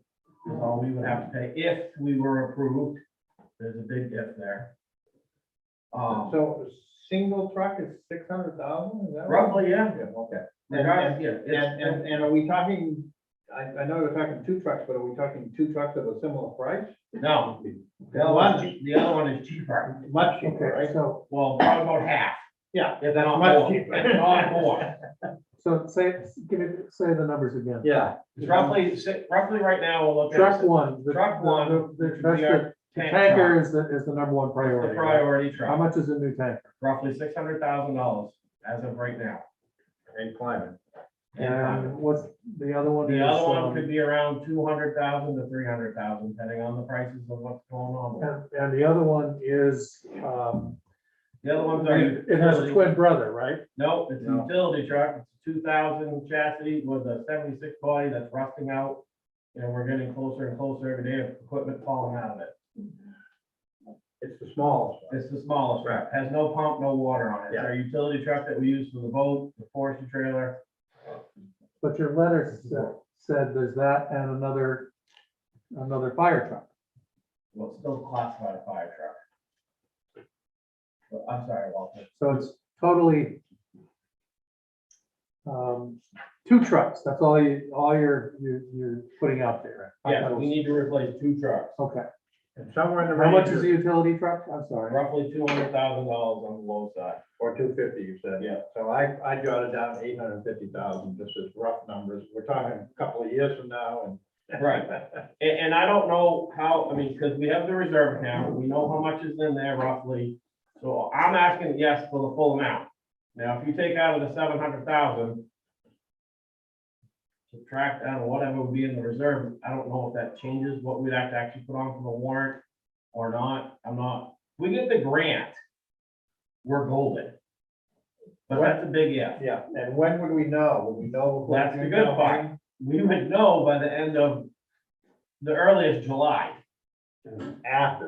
is all we would have to pay if we were approved. There's a big if there. So a single truck is 600,000, is that? right? Roughly, yeah. Okay. And are we talking, I know we're talking 2 trucks, but are we talking 2 trucks at a similar price? no, the other one is cheaper. Much cheaper, Okay, right? so, Well, probably about half. Yeah, If that's not much more. cheaper. If not more. so say the numbers again. Yeah. It's roughly right now, we'll look at. Truck one. Truck one, that's we are the tank tanker truck. is the number 1 priority. The right? priority How truck, much is a new tanker? roughly $600,000 as of right now. And climbing. And what's the other one? The is, other one could be around 200,000 to 300,000, depending on the prices of what's going on. And the other one is, The other ones are. it has a twin brother, right? No, it's a No. utility truck. It's a 2000 chassis with a 76 body that's rusting out. And we're getting closer and closer every day of equipment falling out of it. It's the smallest one. It's the smallest truck, has no pump, no water on it. It's our utility truck that we use for the boat, the forestry trailer. But your letter said there's that and another fire truck. Well, it's still classified a fire truck. But I'm sorry, Walter. So it's totally 2 trucks. That's all you're putting out there. Yeah, we need to replace 2 trucks, Okay. And somewhere in the How much range is of, the utility truck? I'm sorry. roughly $200,000 on the low side. or 250, you said. Yeah. So I jotted down 850,000, just as rough numbers. We're talking a couple of years from now and. Right. And I don't know how, I mean, because we have the reserve account, we know how much is in there roughly. So I'm asking yes for the full amount. Now, if you take out of the 700,000, subtract out of whatever would be in the reserve, I don't know if that changes what we'd have to actually put on for the warrant or not. We get the grant, we're golden. But that's a big if. Yeah, and when would we know? Would we know? before That's the June good town part. meeting? We would know by the end of the earliest July. After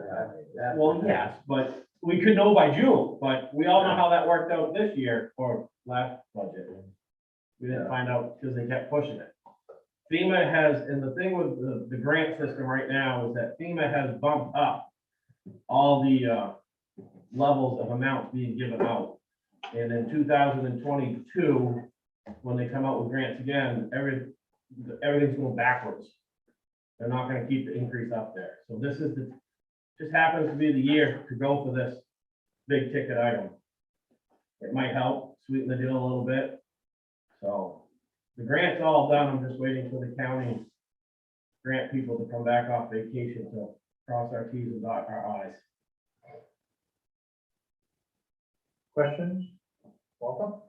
that. Well, yes, but we could know by June, but we all know how that worked out this year or last budget. We didn't find out because they kept pushing it. FEMA has, and the thing with the grant system right now is that FEMA has bumped up all the levels of amounts being given out. And in 2022, when they come out with grants again, everything's going backwards. They're not gonna keep the increase up there. So this is just happens to be the year to go for this big ticket item. It might help sweeten the deal a little bit. So the grant's all done. I'm just waiting for the county grant people to come back off vacation to cross our T's and dot our I's. Questions? Welcome.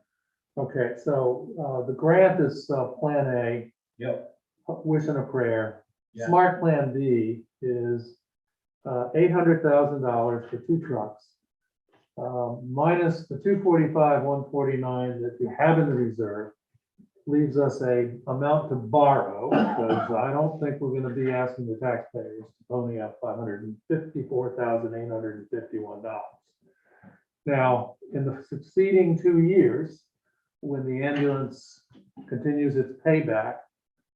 Okay, so the grant is Plan A, Yep. wish and a prayer. Yeah. Smart Plan B is $800,000 for 2 trucks. Minus the 245, 149 that you have in the reserve, leaves us a amount to borrow, because I don't think we're gonna be asking the taxpayers to pony up $554,851. Now, in the succeeding 2 years, when the ambulance continues its payback,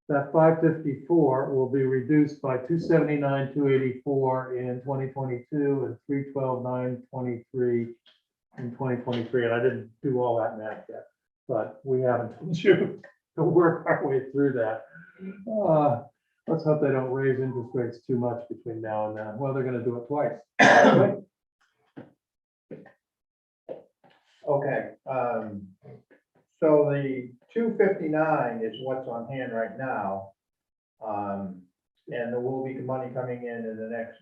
that 554 will be reduced by 279, 284 in 2022 and 312, 923 in 2023. And I didn't do all that math yet, but we haven't told you to work our way through that. Let's hope they don't raise interest rates too much between now and then. Well, they're going to do it twice. Okay, so the 259 is what's on hand right now. And there will be money coming in the next,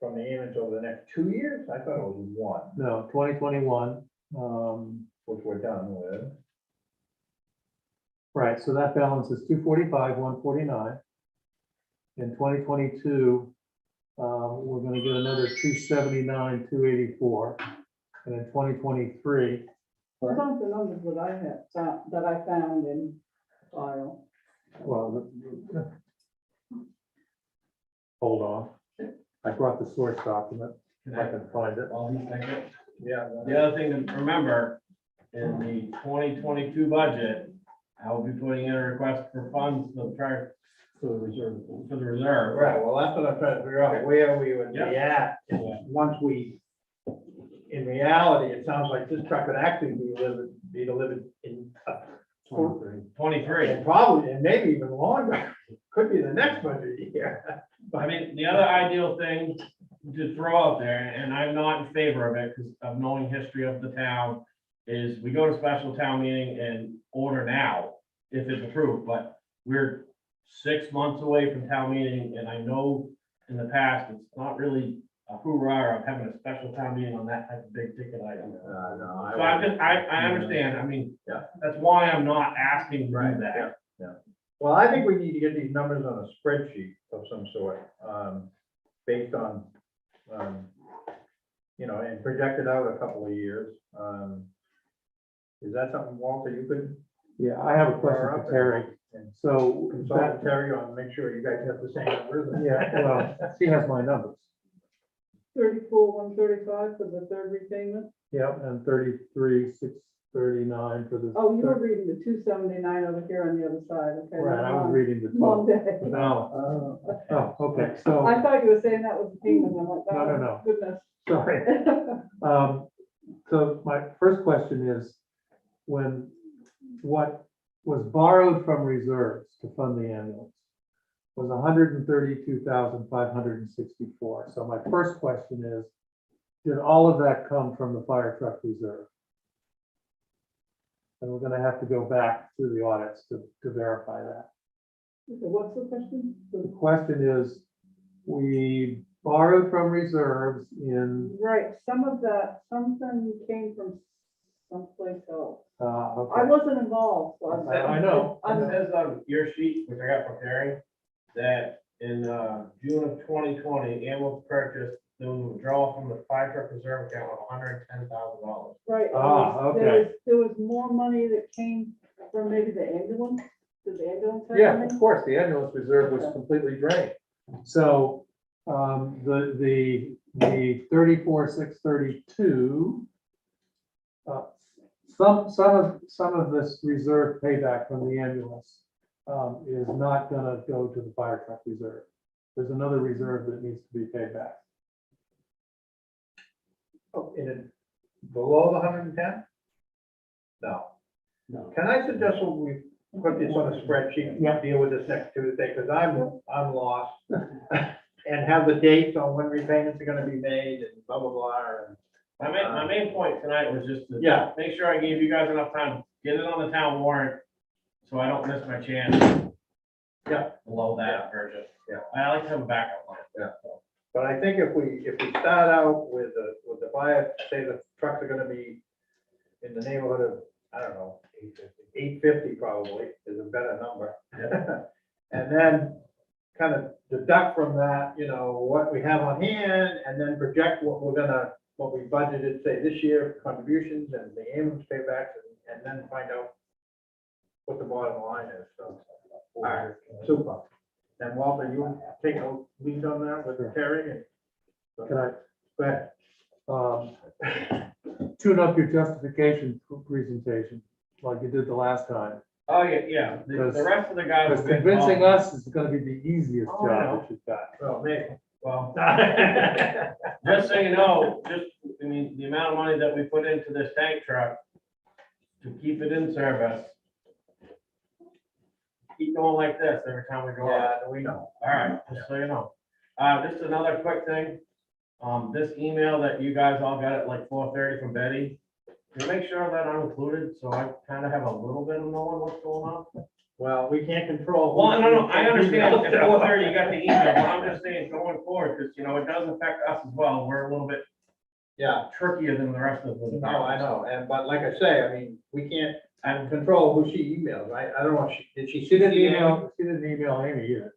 from the ambulance over the next 2 years? I thought it was 1, No, 2021. which we're done with. Right, so that balance is 245, 149. In 2022, we're gonna get another 279, 284. And in 2023, What about the numbers that I have, that I found in file? well, hold on. I brought the source document, if I can find it. While he's thinking. Yeah. The other thing to remember, in the 2022 budget, I will be putting in a request for funds for the reserve. Right, well, that's what I'm trying to figure out, where we would be at, Yeah. once we, in reality, it sounds like this truck could actually be delivered in 23. and probably, and maybe even longer, could be the next budget year. I mean, the other ideal thing to throw out there, and I'm not in favor of it because of knowing history of the town, is we go to special town meeting and order now if it's approved, but we're 6 months away from town meeting, and I know in the past, it's not really a hoorah of having a special town meeting on that type of big ticket item. So I understand, I mean, Yeah. that's why I'm not asking to do Right, that. Well, I think we need to get these numbers on a spreadsheet of some sort, based on, and projected out a couple of years. Is that something, Walter, you could Yeah, I have a question for Terry. So, consult Terry on, make sure you guys have the same numbers? yeah, well, she has my numbers. 34, 135 for the third repayment? Yeah, and 33, 639 for the. Oh, you were reading the 279 over here on the other side, okay. Right, I was reading the Long total day. balance. Oh, okay, so, I thought you were saying that was the payment, I'm like, No, no, oh, no. goodness. sorry. So my first question is, what was borrowed from reserves to fund the ambulance was 132,564. So my first question is, did all of that come from the fire truck reserve? And we're gonna have to go back through the audits to verify that. Okay, what's the question? The question is, we borrowed from reserves in, Right, something came from someplace else. I okay. wasn't involved, so I'm. I know. It says on your sheet, which I got from Terry, that in June of 2020, ambulance purchased, there was a withdrawal from the fire truck reserve account of $110,000. Right. Okay. There was more money that came from maybe the ambulance. Did the ambulance have Yeah, money? of course, the ambulance reserve was completely drained. So, the 34,632, some of this reserve payback from the ambulance, is not gonna go to the fire truck reserve. There's another reserve that needs to be paid back. Oh, below the 110? No. No. Can I suggest that we put this on a spreadsheet and deal with this next Tuesday, because I'm lost. And have the dates on when repayments are gonna be made and blah, blah, blah, and. My main point tonight was just to Yeah. make sure I gave you guys enough time, to get it on the town warrant, so I don't miss my chance. Yeah. Below that purchase. Yeah. I like to have a backup plan. Yeah. But I think if we start out with the fire, say the trucks are gonna be in the neighborhood of, I don't know, 850 probably is a better number. And then kind of deduct from that, what we have on hand, and then project what we budgeted, say, this year for contributions and the ambulance paybacks, and then find out what the bottom line is, so. All right, super. And Walter, you take a lead on that with Terry and. Can I, Go ahead. tune up your justification presentation like you did the last time? Oh, yeah. The rest of the guys. Because have been convincing involved. us is gonna be the easiest Oh, I know. job that you've got. Well, maybe. Well, just so you know, the amount of money that we put into this tank truck to keep it in service. Keep going like this every time we go out. Yeah, we know. All right, just so you know. Just another quick thing. This email that you guys all got at like 4:30 from Betty, can you make sure that I'm included, so I kind of have a little bit of knowing what's going on? Well, we can't control. Well, no, I understand at 4:30 you got the email, but I'm just saying going forward, because, it does affect us as well. We're a little bit Yeah, trickier than the rest of the. no, I know, but like I say, I mean, we can't control who she emails, right? I don't know, did she? She didn't email Amy either.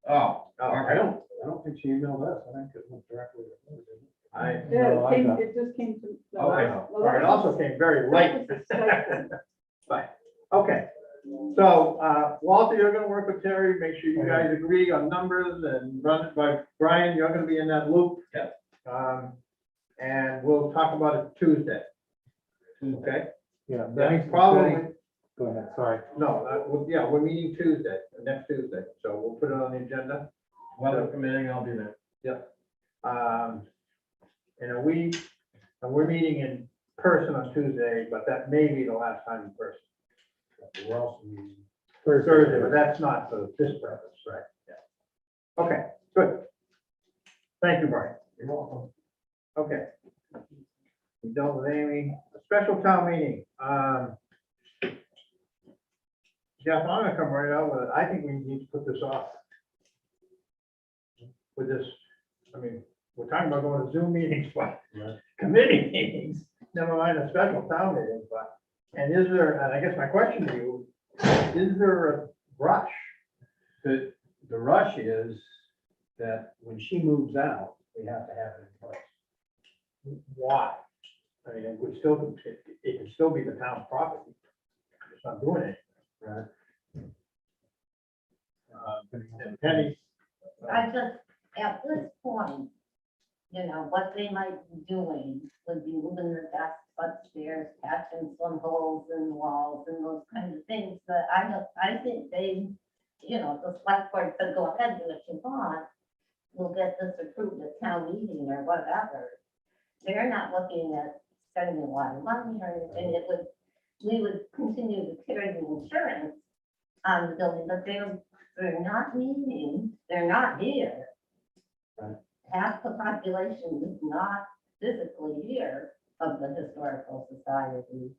Oh, I don't think she emailed us. I think it went directly to her, didn't it? Yeah, No, I got- it just came to. no, Okay, no, all right, it that also was- came very late. that was a stipend. Fine, okay. So, Walter, you're gonna work with Terry, make sure you guys agree on numbers and run it by Brian, you're gonna be in that loop. Yep. And we'll talk about it Tuesday. Okay? Yeah. That's probably, Go ahead, sorry. no, we're meeting Tuesday, next Tuesday, so we'll put it on the agenda. weather permitting, I'll be there. We're meeting in person on Tuesday, but that may be the last time in person. We're also meeting. Thursday, but that's not for this purpose, right? Yeah. Okay, good. Thank you, Brian. You're welcome. Okay. We dealt with Amy, a special town meeting. Jeff, I'm gonna come right out with it. I think we need to put this off. With this, I mean, we're talking about going to Zoom meetings, but committee meetings, never mind a special town meeting, but, and I guess my question to you, is there a rush? The rush is that when she moves out, we have to have it in place. Why? I mean, it could still be the town's property. It's not doing it. Right. And Penny. I just, at this point, what they might be doing would be moving the desks upstairs, patching some holes in the walls and those kinds of things, but I think they, the select board could go ahead and if you want, we'll get this approved at town meeting or whatever. They're not looking at spending a lot of money or anything, we would continue to carry the insurance on the building, but they're not meeting, they're not here. Right. Half the population is not physically here of the historical society.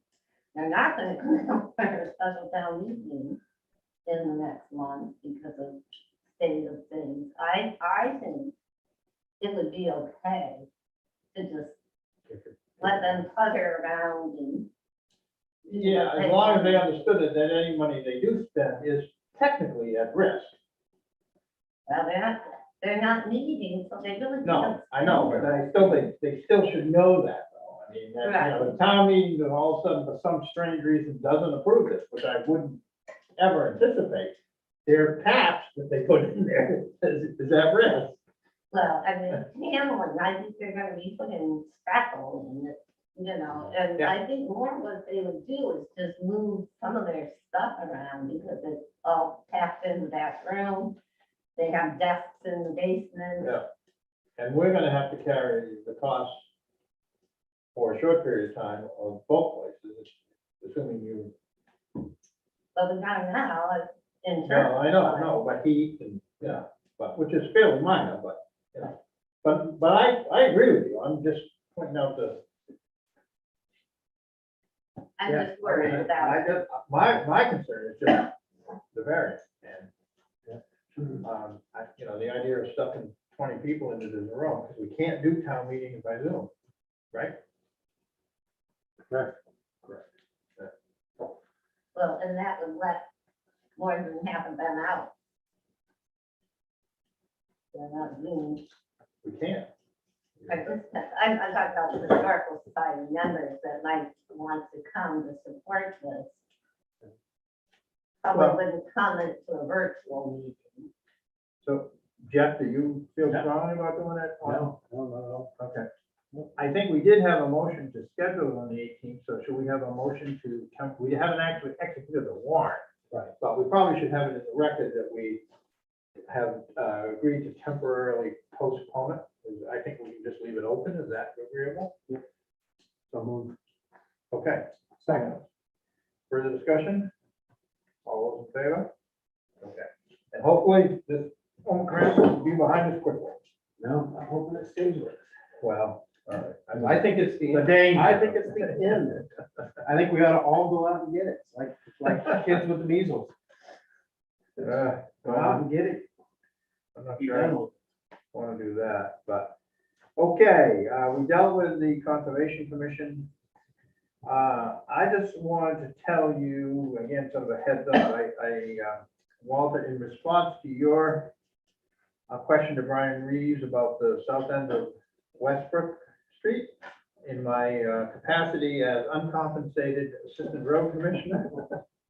They're not gonna come for a special town meeting in the next month because of state of things. I think it would be okay to just let them putter around and. do Yeah, what as they long as they want. understood that any money they do spend is technically at risk. Well, they're not meeting, so they really. No, can't I know, but they still should know that, though. I mean, that, you know, the town meeting that all of a sudden, for some strange reason, doesn't approve this, which I wouldn't ever anticipate. Their taps that they put in there is at risk. Well, I mean, Hamlin, I think they're gonna be putting spackle in it, you know, and Yeah. I think more what they would do is just move some of their stuff around because it's all tapped into that room. They have desks in the basement. Yeah. And we're gonna have to carry the cost for a short period of time of both places, assuming you. But we got now, it's in. No, I know, but heat and, yeah, but, which is fairly minor, but, you know. But I agree with you, I'm just pointing out the. I'm Yeah, just worried I about. just, my concern is just the variance and, you know, the idea of stuffing 20 people into this room, because we can't do town meetings by Zoom, right? Correct. Well, and that would let more than half of them out. They're not doing. We can't. I'm talking about the historical society members that might want to come to support this. Probably Well- wouldn't come to a virtual meeting. So, Jeff, do you feel strongly about doing that? No. Okay. I think we did have a motion to schedule it on the 18th, so should we have a motion to, we haven't actually executed the warrant. Right. But we probably should have it in the record that we have agreed to temporarily postpone it. I think we can just leave it open. Is that agreeable? So moved. Okay. Second. Further discussion? All those in favor? Okay. And hopefully this Omicron will be behind us quickly. No, I'm hoping it stays with us. Well, all right. I think it's The danger. I think it's the end. I think we ought to all go out and get it, It's like kids with the measles. Go out and get it. I'm not sure I want to do that, but, okay, we dealt with the Conservation Commission. I just wanted to tell you, again, sort of a heads up, Walter, in response to your question to Brian Reeves about the south end of Westbrook Street, in my capacity as uncompensated Assistant Road Commissioner,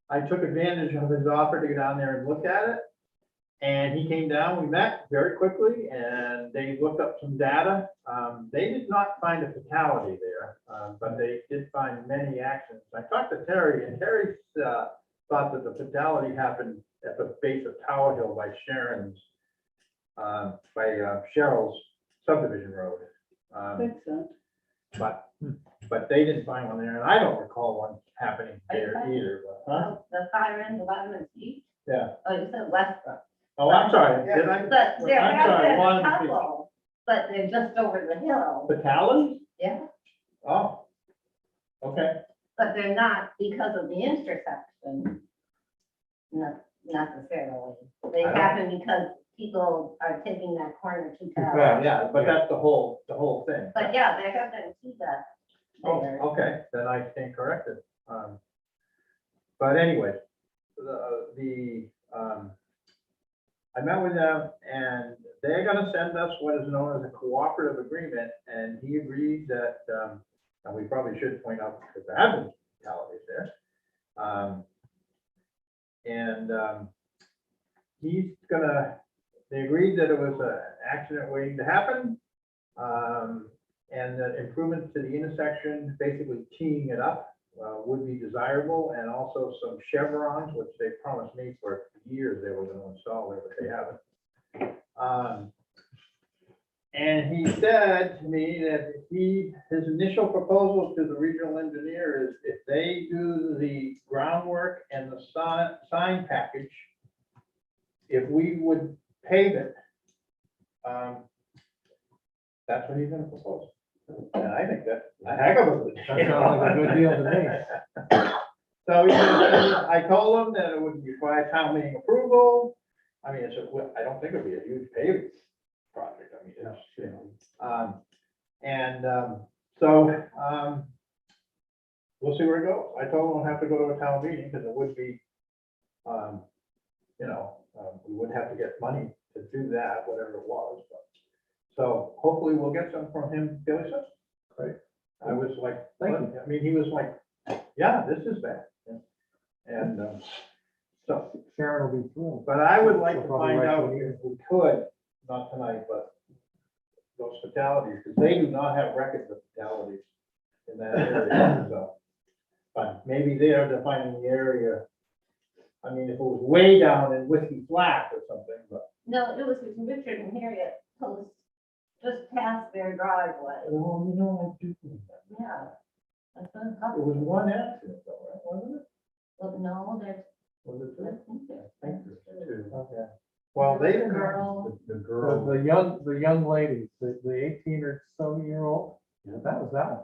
I took advantage of his offer to go down there and look at it. And he came down, we met very quickly, and they looked up some data. They did not find a fatality there, but they did find many accidents. I talked to Terry, and Terry thought that the fatality happened at the base of Tower Hill by Cheryl's subdivision road. Makes sense. But they didn't find one there, and I don't recall one happening there either. But, huh? Well, the fire in 11 feet. Yeah. Oh, you said Westbrook. Oh, I'm sorry. Did I? But there I'm have sorry, been a 11 feet. couple, but they're just over the hill. Fatalities? Yeah, Oh. Okay. but they're not because of the intersection. Not necessarily. They I don't- happen because people are taking that corner too Well, fast. yeah, but that's the whole thing. But yeah, there have been two deaths Oh, there. okay, then I stand corrected. But anyway, I met with them and they're gonna send us what is known as a cooperative agreement, and he agreed that, and we probably should point out because there have been fatalities there. They agreed that it was an accident waiting to happen. And that improvements to the intersection, basically teeing it up, would be desirable, and also some chevrons, which they promised me for years they were gonna install there, but they haven't. And he said to me that his initial proposal to the regional engineer is if they do the groundwork and the sign package, if we would pave it, that's what he's gonna propose. And I think that's a heck of a good. That sounds like a good deal to me. So I told him that it would require town meeting approval. I mean, I don't think it'd be a huge paving project. I mean, it's, you know, so, we'll see where it goes. I told him we'll have to go to a town meeting because it would be, you know, we would have to get money to do that, whatever it was. But so hopefully we'll get some from him fairly soon. Great. I was like, Thank you. I mean, he was like, yeah, this is bad. And so, Sharon will be thrilled. but I would like She'll to probably find write out to you. if we could, not tonight, but those fatalities, because they do not have records of fatalities in that area, so. But maybe they are defining the area. I mean, if it was way down in Whiskey Flat or something, but. No, it was Richard and Harriet Post, just past their driveway. Well, you know, I do think that. Yeah. That's what I'm It talking was about. one accident though, right? Wasn't it? Well, no, there's, Was it I two? think there's. I think there's two. Okay. Well, they didn't. Girl. The girl. The young ladies, the 18 or so year old, that was that one.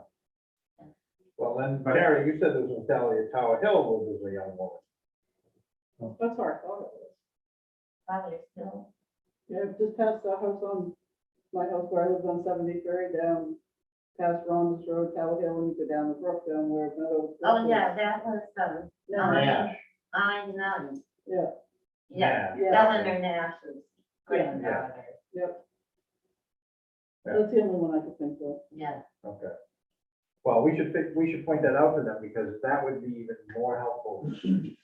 Well, then, Terry, you said there was a fatality at Tower Hill, where there was a young woman. That's where I thought it was. Probably still. Yeah, just past the house on, my house where I lived on 73rd, down past Ron's Road, Tower Hill, and you go down the brook down where Meadow. Oh, yeah, that was, Nash. I know. Yeah, Yeah, Yeah. Eleanor Nash's granddaughter. yep. Yeah. That's the only one I could think of. Yeah. Okay. Well, we should point that out to them, because that would be even more helpful in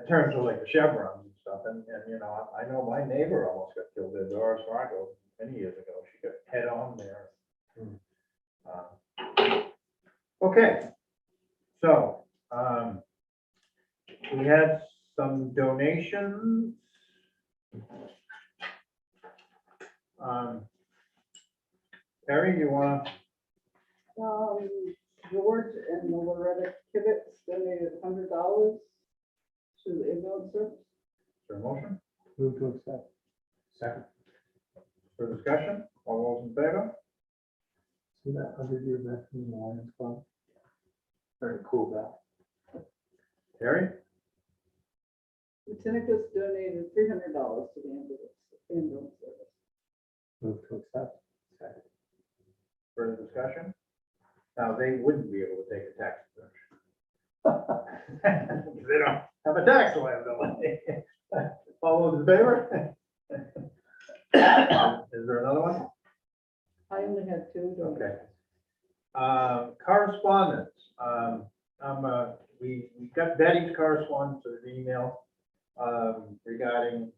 terms of like the chevrons and stuff. And you know, I know my neighbor almost got killed there, Doris Fargo, many years ago. She got head on there. Okay, so, we had some donations. Terry, you want? George and Loretta Kivitz donated $100 to the ambulance service. Is there a motion Move to accept. Second. For discussion? All those in favor? See that 100-year veteran Lions Club? Very cool, that. Terry? Matinicus donated $300 to the ambulance service. Move to accept. Second. Further discussion? Now, they wouldn't be able to take a tax deduction. They don't have a tax liability. All those in favor? Is there another one? I only had two. Okay. Correspondence. We got Betty's correspondence or an email regarding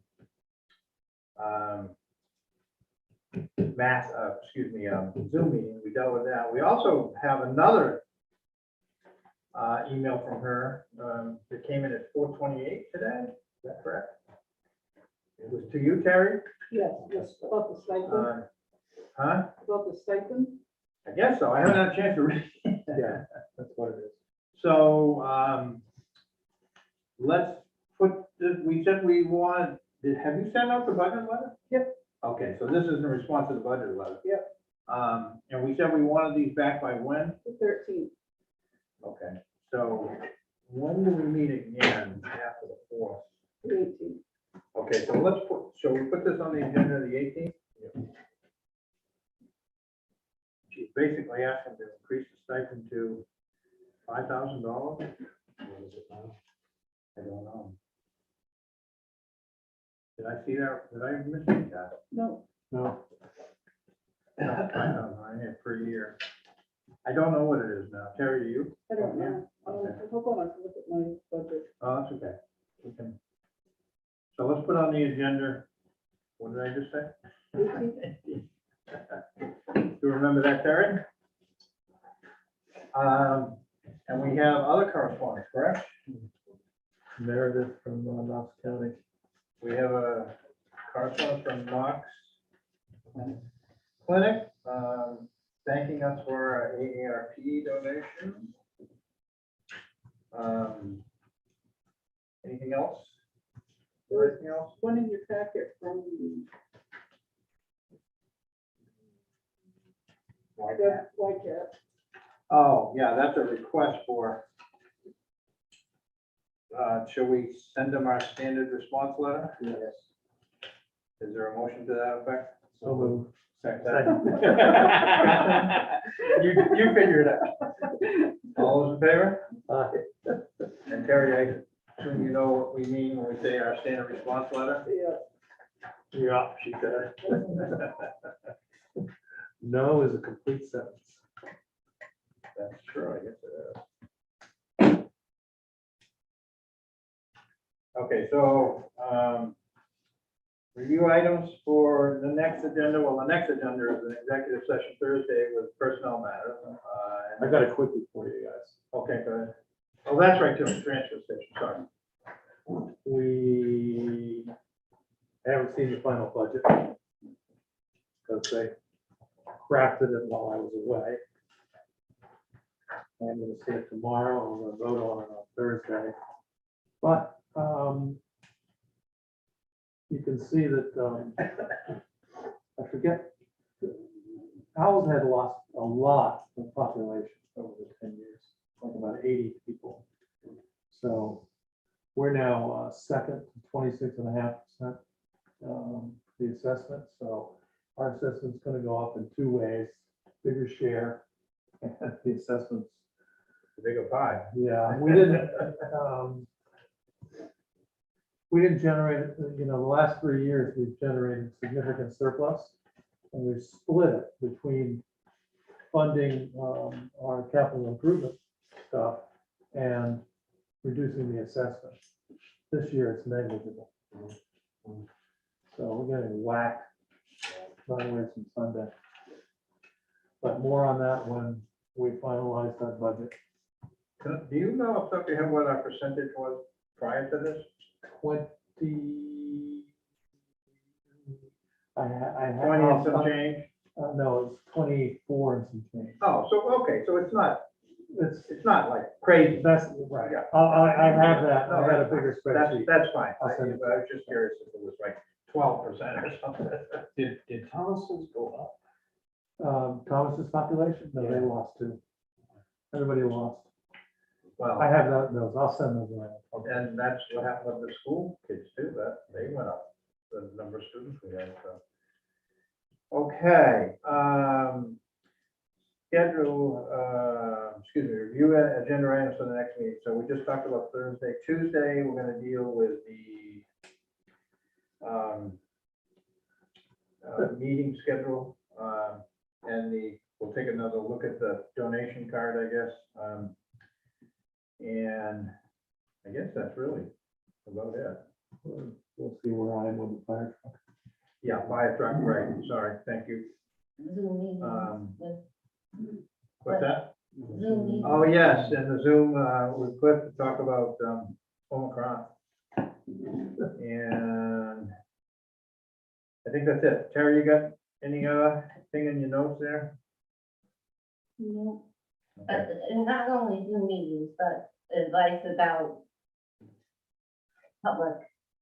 Zoom meeting. We dealt with that. We also have another email from her that came in at 4:28 today. Is that correct? It was to you, Terry? Yes, yes, about the stipend, Huh? about the stipend. I guess so. I haven't had a chance to read it. Yeah, that's what it is. So, let's put, we said we want, have you sent out the budget letter? Yep. Okay, so this is in response to the budget letter. Yep. And we said we wanted these back by when? The 13th. Okay, so when do we meet again after the 4th? The 18th. Okay, so let's put, shall we put this on the agenda the 18th? She's basically asking to increase the stipend to $5,000. What is it now? I don't know. Did I see that? Did I miss that? No, No, I don't know, I had per year. I don't know what it is now. Terry, do you? I don't know. Okay. Hold on, I can look at my budget. Oh, that's okay. We can. So let's put on the agenda. What did I just say? 18th. Do you remember that, Terry? And we have other correspondence, correct? Meredith from Knox County. We have a correspondence from Knox Clinic, thanking us for our AARP donation. Anything else? Anything else? One in your packet from the White Cat. Oh, yeah, that's a request for, shall we send them our standard response letter? Yes. Is there a motion to that effect? So move. Second. You figure it out. All those in favor? And Terry, I assume you know what we mean when we say our standard response letter? Yeah. Yeah, she said. No is a complete sentence. That's true, I guess it is. Okay, so, review items for the next agenda. Well, the next agenda is an executive session Thursday with personnel matters. I got a quickie for you guys. Okay, go ahead. Oh, that's right, too, transfer station, sorry. We haven't seen the final budget because they crafted it while I was away. I'm gonna see it tomorrow, I'm gonna vote on it on Thursday. But, you can see that, I forget, Howells had lost a lot of population over the 10 years, like about 80 people. So we're now second, 26.5%, the assessment. So our assessment's gonna go up in two ways, bigger share, and the assessments. The bigger pie. Yeah, we didn't generate, the last 3 years, we've generated significant surplus. And we've split it between funding our capital improvement stuff and reducing the assessment. This year, it's negligible. So we're getting whacked sideways and Sunday. But more on that when we finalize that budget. Do you know off the top of your head what our percentage was prior to this? 20. I 20 and some change? No, it's 24 and some change. Oh, so, okay, so it's not It's like crazy. That's right. Yeah. I have that. I got a bigger That's, spreadsheet. that's fine. I I'll send it. was just curious if it was like 12% or something. Did Thomas's go up? Thomas's population? No, they lost too. Everybody lost. Well, I have those. I'll send those around. and that's what happened with the school kids too, that they went up, the number of students we had, so. Okay, review agenda items for the next meeting. So we just talked about Thursday. Tuesday, we're gonna deal with the meeting schedule, and we'll take another look at the donation card, I guess. And I guess that's really about it. We'll see where I am with the fire truck. Yeah, fire truck, right, sorry, thank you. Zoom meeting with What's that? Zoom meeting. Oh, yes, and the Zoom with Cliff to talk about Omicron. And I think that's it. Terry, you got any other thing in your notes there? No. Okay. And not only Zoom meetings, but advice about public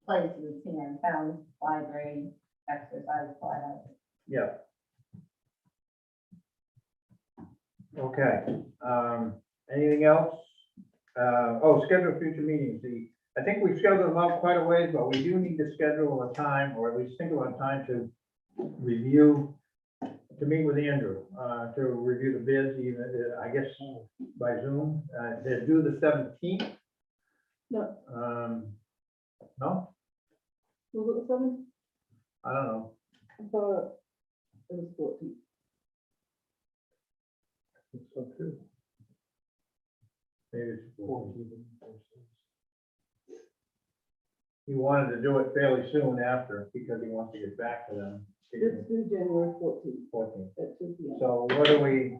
places here in town, library, exercise class. Yeah. Okay, anything else? Schedule future meetings. I think we've scheduled them out quite a ways, but we do need to schedule a time, or at least think about a time to review, to meet with Andrew, to review the bids, even, I guess, by Zoom. They're due the 17th. No, No, was it the 7th? I don't know. I thought it was 14th. So too. Maybe it's 14th. He wanted to do it fairly soon after, because he wants to get back to them. It's due January 14th 14th. at 2 p.m. So what do we,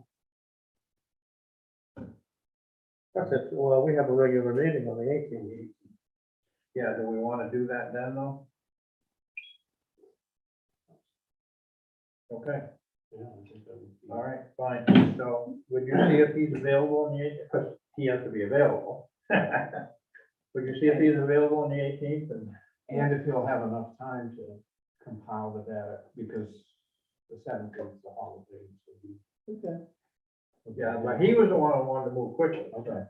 That's it. Well, we have a regular meeting on the 18th. yeah, do we want to do that then though? Okay, all right, fine. So would you see if he's available on the 18th? Because he has to be available. Would you see if he's available on the 18th? And if he'll have enough time to compile the data, because the 17th is the holiday. So Okay. Yeah, but he was the one who wanted to move quickly. Okay.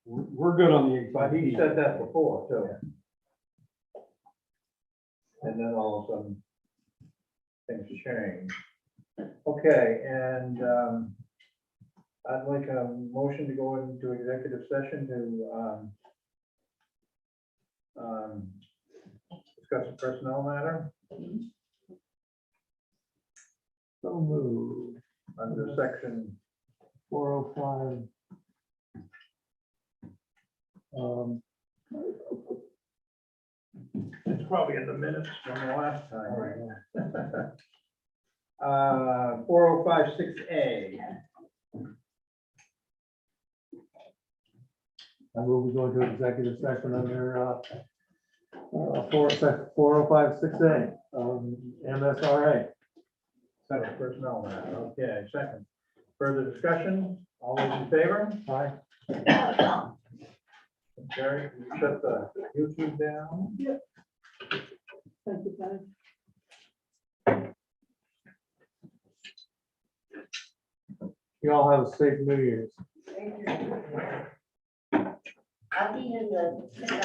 we're good on the. But he said that before too. And then all of a sudden, things change. Okay, and I'd like a motion to go into executive session to discuss a personnel matter So moved. under section 405. It's probably in the minutes from the last time, right? 4056A. I will be going to executive session under 4056A, MSRA. That's personnel matter. Okay, second. Further discussion? All those in favor? Aye. Jerry, can you shut the YouTube down? Thank you, Penny. You all have a safe New Year's. Thank you. I'll be in the